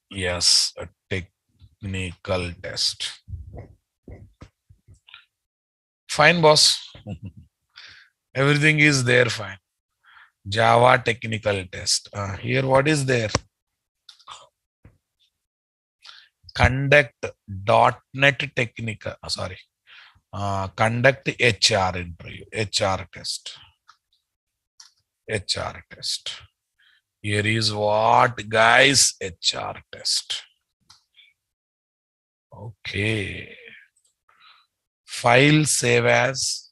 Yes, a technical test. Fine, boss. Everything is there, fine. Java technical test. Here, what is there? Conduct .NET technical. Sorry. Conduct HR interview. HR test. HR test. Here is what, guys? HR test. Okay. File save as.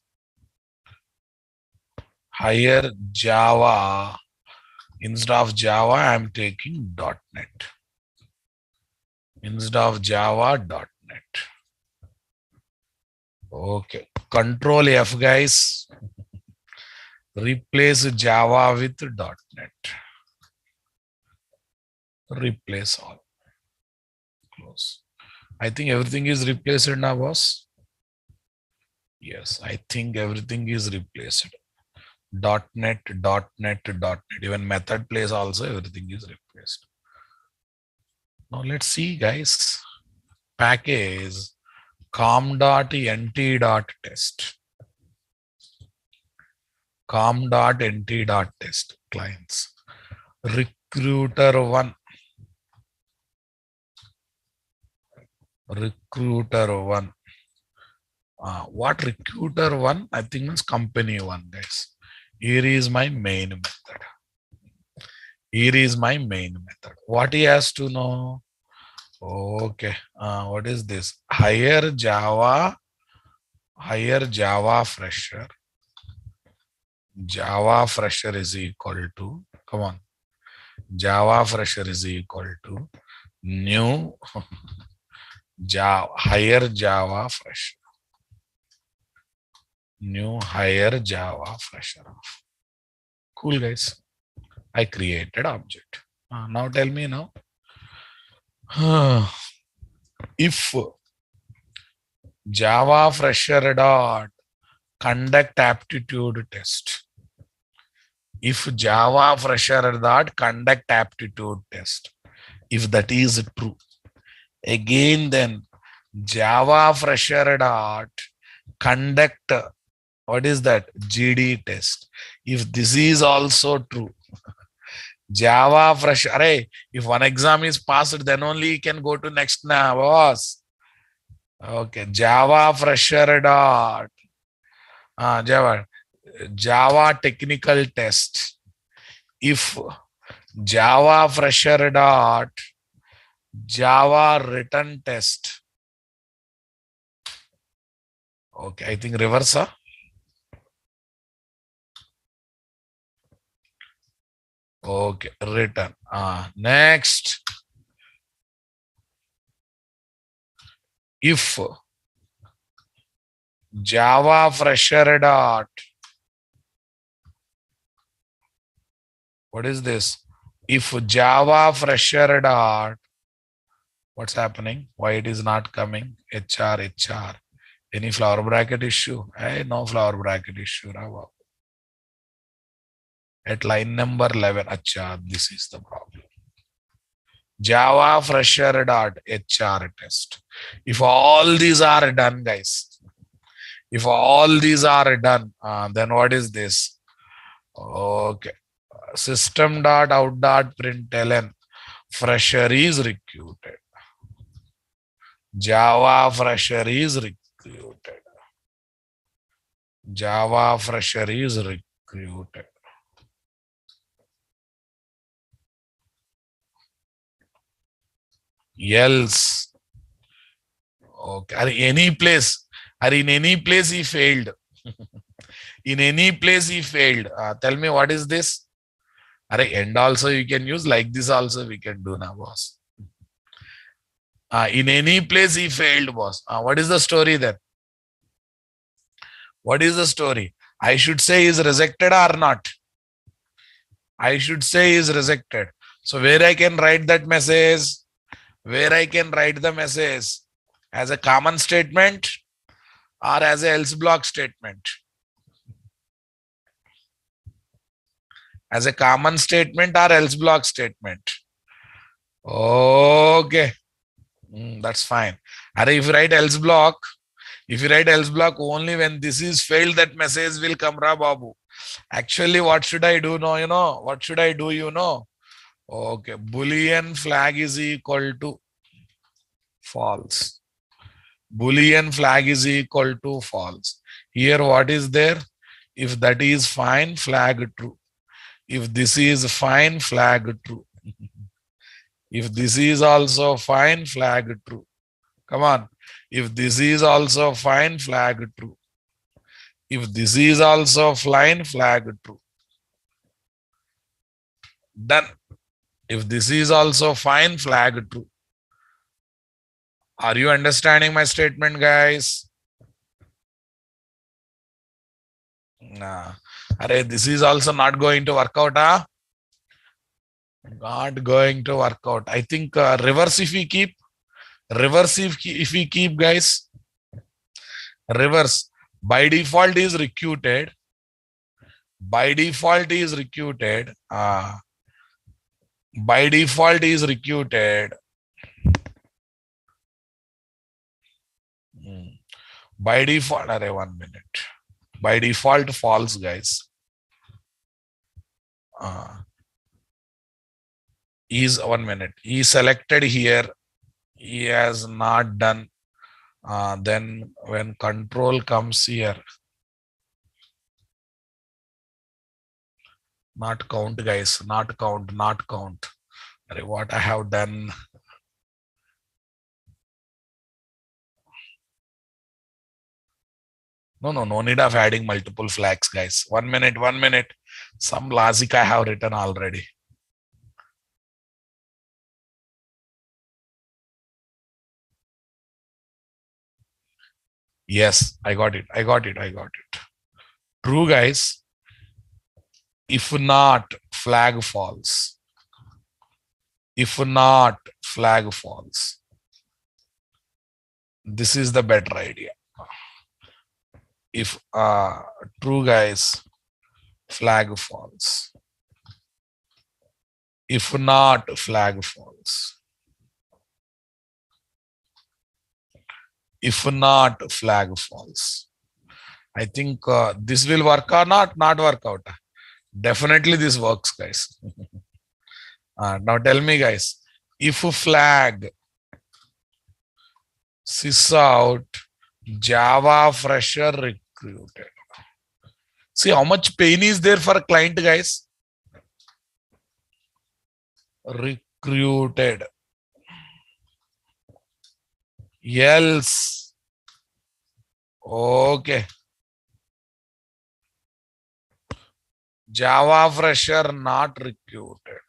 Higher Java. Instead of Java, I'm taking .NET. Instead of Java, .NET. Okay. Control F, guys. Replace Java with .NET. Replace all. Close. I think everything is replaced now, boss. Yes, I think everything is replaced. .NET. Even method place also, everything is replaced. Now let's see, guys. Package com.nt.test. com.nt.test clients. Recruiter1. Recruiter1. What recruiter1? I think means company1, guys. Here is my main method. Here is my main method. What he has to know? Okay. What is this? Higher Java fresher. Java fresher is equal to, come on. Java fresher is equal to new higher Java fresher. New higher Java fresher. Cool, guys. I created object. Now tell me now. If Java fresher dot conduct aptitude test. If Java fresher dot conduct aptitude test. If that is true. Again then Java fresher dot conduct, what is that? GD test. If this is also true, Java fresher, if one exam is passed, then only you can go to next now, boss. Okay, Java fresher dot Java technical test. If Java fresher dot Java written test. Okay, I think reverse. Okay, written. Next. If Java fresher dot, what is this? If Java fresher dot, what's happening? Why it is not coming? HR. Any flower bracket issue? No flower bracket issue. At line number 11, this is the problem. Java fresher dot HR test. If all these are done, guys, if all these are done, then what is this? Okay. System dot out dot println fresher is recruited. Java fresher is recruited. Java fresher is recruited. else. Okay. Are any place. Are in any place he failed. In any place he failed. Tell me what is this? Are end also you can use, like this also we can do now, boss. In any place he failed, boss. What is the story then? What is the story? I should say is rejected or not? I should say is rejected. So where I can write that message? Where I can write the message? As a common statement or as a else block statement? As a common statement or else block statement? Okay. That's fine. And if you write else block, only when this is failed, that message will come, Ra Babu. Actually, what should I do now? What should I do? Okay. Boolean flag is equal to false. Boolean flag is equal to false. Here, what is there? If that is fine, flag true. If this is fine, flag true. If this is also fine, flag true. Come on. If this is also fine, flag true. If this is also fine, flag true. Done. If this is also fine, flag true. Are you understanding my statement, guys? Nah. Array, this is also not going to work out, huh? Not going to work out. I think reverse if we keep. Reverse if we keep, guys. Reverse. By default is recruited. By default is recruited. By default is recruited. By default, array 1 minute. By default false, guys. Is 1 minute. He selected here. He has not done. Then when control comes here, not count, guys. Not count. Not count. Array, what I have done. No need of adding multiple flags, guys. 1 minute, 1 minute. Some logic I have written already. Yes, I got it. True, guys. If not, flag false. If not, flag false. This is the better idea. If true, guys, flag false. If not, flag false. If not, flag false. I think this will work or not work out. Definitely this works, guys. Now tell me, guys, if flag sys out Java fresher recruited. See how much pain is there for a client, guys. Recruited. Else. Okay. Java fresher not recruited.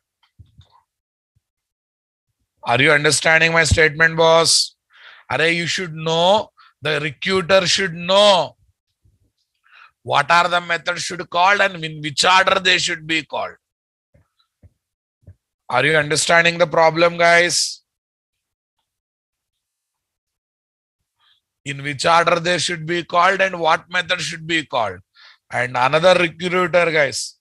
Are you understanding my statement, boss? Array, you should know, the recruiter should know what are the methods should called and in which order they should be called. Are you understanding the problem, guys? In which order they should be called and what method should be called. And another recruiter, guys.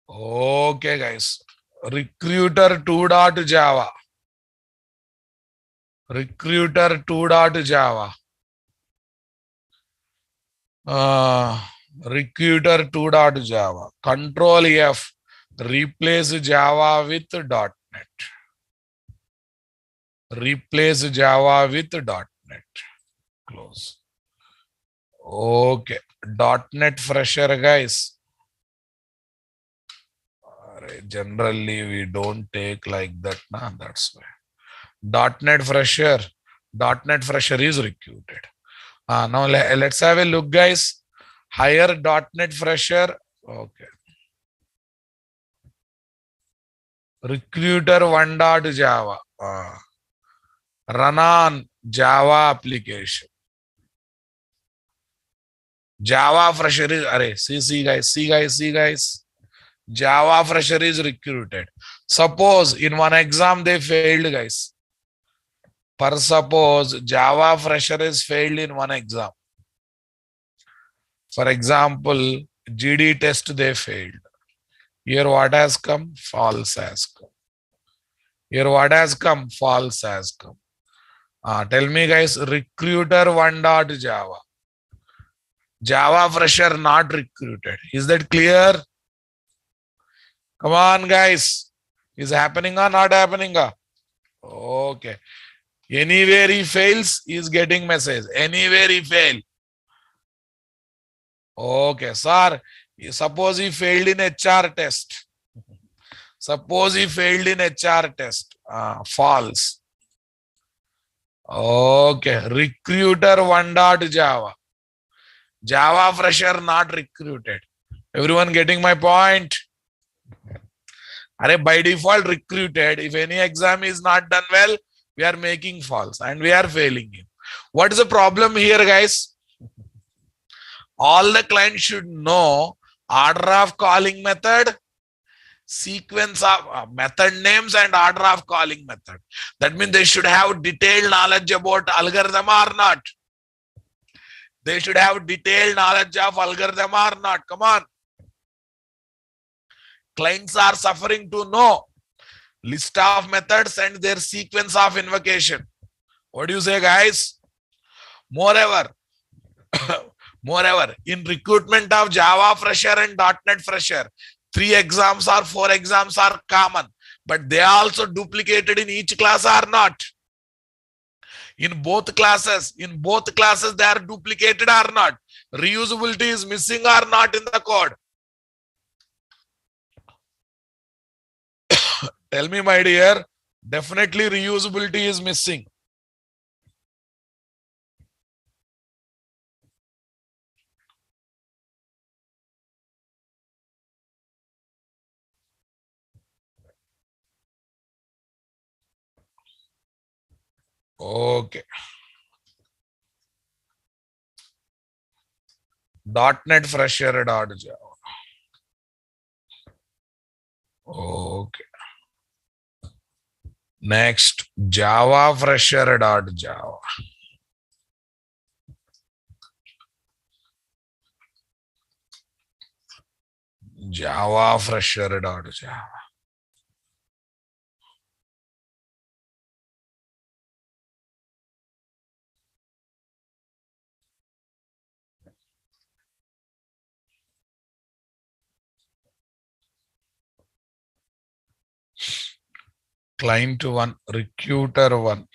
Okay, guys. Recruiter 2.java. Recruiter 2.java. Recruiter 2.java. Control F. Replace Java with .NET. Replace Java with .NET. Close. Okay. .NET fresher, guys. Generally, we don't take like that. Nah, that's why. .NET Fresher. .NET Fresher is recruited. Now let's have a look, guys. Hire .NET Fresher. Okay. Recruiter 1.java. Run on Java application. Java Fresher is, see guys. Java Fresher is recruited. Suppose in one exam they failed, guys. Per suppose Java Fresher is failed in one exam. For example, GD test they failed. Here what has come? False has come. Here what has come? False has come. Tell me, guys, recruiter 1.java. Java Fresher not recruited. Is that clear? Come on, guys. Is happening or not happening? Okay. Anywhere he fails, he is getting message. Anywhere he fail. Okay, sir. Suppose he failed in HR test. Suppose he failed in HR test. False. Okay. Recruiter 1.java. Java Fresher not recruited. Everyone getting my point? By default recruited. If any exam is not done well, we are making false and we are failing him. What is the problem here, guys? All the clients should know order of calling method, sequence of method names and order of calling method. That means they should have detailed knowledge about algorithm or not. They should have detailed knowledge of algorithm or not. Come on. Clients are suffering to know list of methods and their sequence of invocation. What do you say, guys? Moreover, in recruitment of Java Fresher and .NET Fresher, 3 exams or 4 exams are common, but they are also duplicated in each class or not. In both classes, they are duplicated or not. Reusability is missing or not in the code. Tell me, my dear, definitely reusability is missing. Okay. .NET Fresher .java. Okay. Next, Java Fresher .java. Java Fresher .java. Client 1, recruiter 1.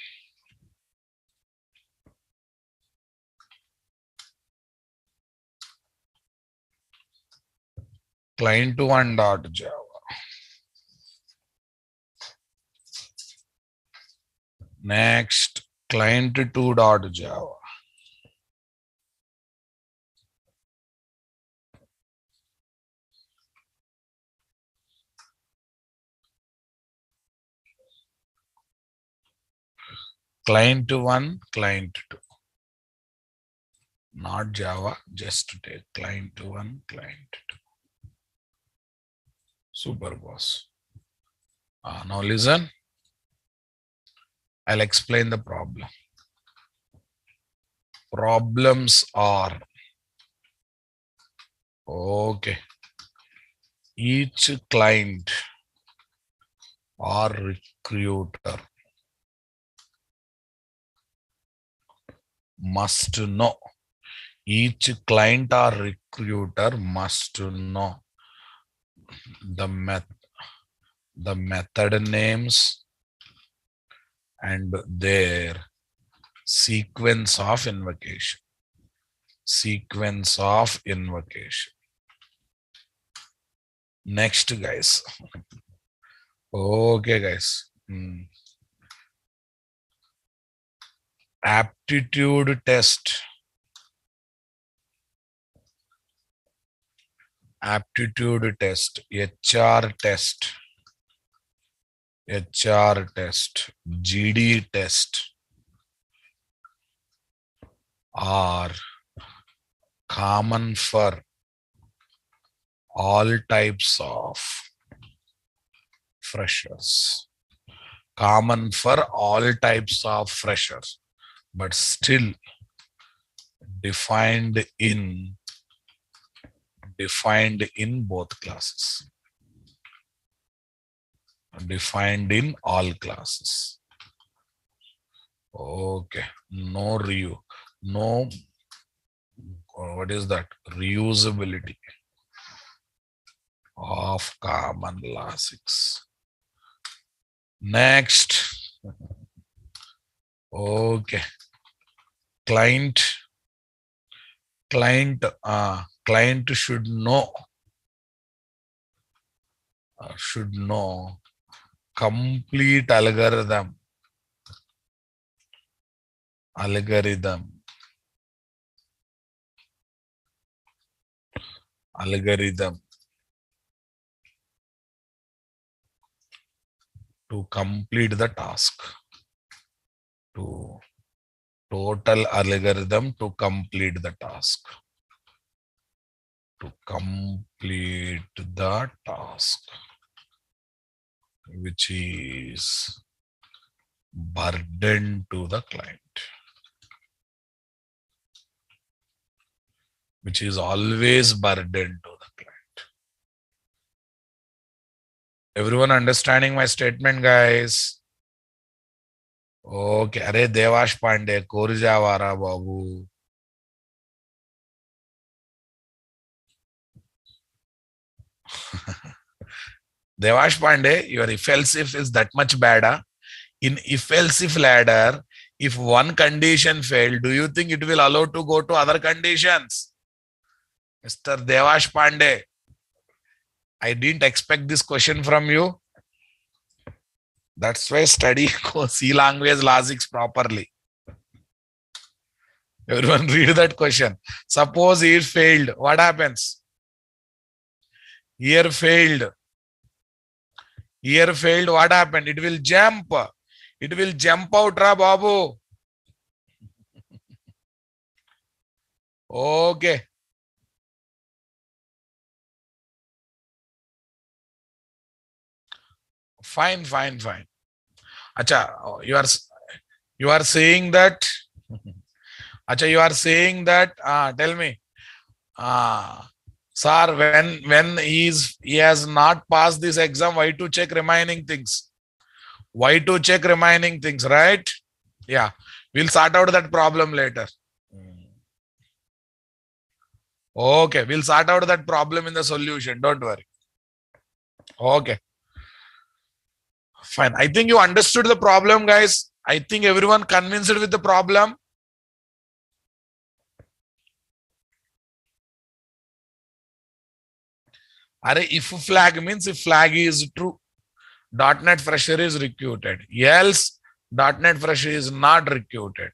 Client 1.java. Next, client 2.java. Client 1, client 2. Not Java, just to take client 1, client 2. Super, boss. Now listen. I'll explain the problem. Problems are, okay, each client or recruiter must know. Each client or recruiter must know the method names and their sequence of invocation. Sequence of invocation. Next, guys. Okay, guys. Aptitude test. Aptitude test. HR test. HR test. GD test are common for all types of freshers. Common for all types of freshers, but still defined in both classes. Defined in all classes. Okay. No no, what is that? Reusability of common law 6. Next. Okay. Client should know complete algorithm to complete the task. To total algorithm to complete the task. To complete the task, which is burden to the client. Which is always burden to the client. Everyone understanding my statement, guys? Okay. Arey Devash Pandey, Korjawara Babu. Devash Pandey, your if else if is that much bad. In if else if ladder, if one condition failed, do you think it will allow to go to other conditions? Mr. Devash Pandey, I didn't expect this question from you. That's why study C language logics properly. Everyone read that question. Suppose it failed. What happens? Here failed. Here failed. What happened? It will jump. It will jump out, Ra Babu. Okay. Fine. Acha, you are saying that. Acha, you are saying that. Tell me. Sir, when he has not passed this exam, why to check remaining things? Why to check remaining things, right? Yeah. We'll sort out that problem later. Okay. We'll sort out that problem in the solution. Don't worry. Okay. Fine. I think you understood the problem, guys. I think everyone convinced with the problem. If flag means if flag is true, .NET Fresher is recruited. Else, .NET Fresher is not recruited.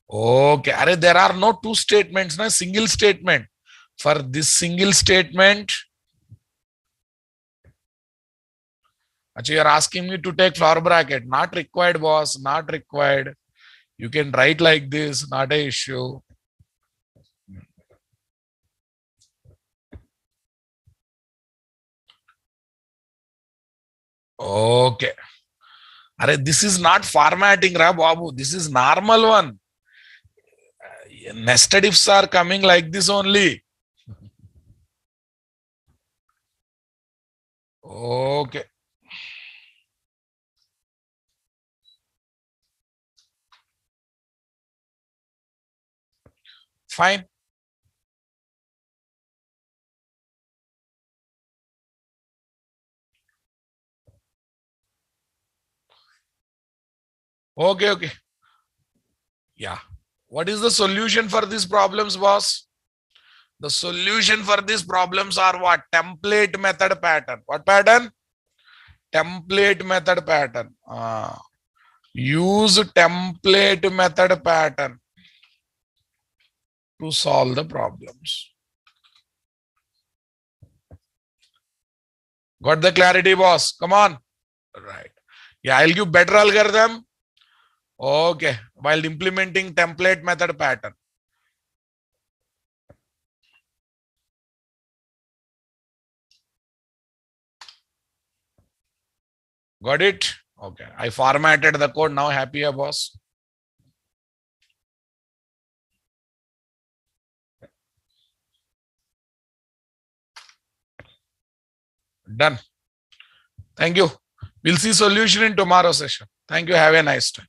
Okay. There are no two statements, no single statement. For this single statement, you're asking me to take flower bracket. Not required, boss. Not required. You can write like this. Not an issue. Okay. This is not formatting, Ra Babu. This is normal one. Nested ifs are coming like this only. Okay. Fine. Okay. Yeah. What is the solution for these problems, boss? The solution for these problems are what? Template method pattern. What pattern? Template method pattern. Use template method pattern to solve the problems. Got the clarity, boss? Come on. Right. Yeah, I'll give better algorithm. Okay. While implementing template method pattern. Got it? Okay. I formatted the code. Now happy, boss? Done. Thank you. We'll see solution in tomorrow's session. Thank you. Have a nice time.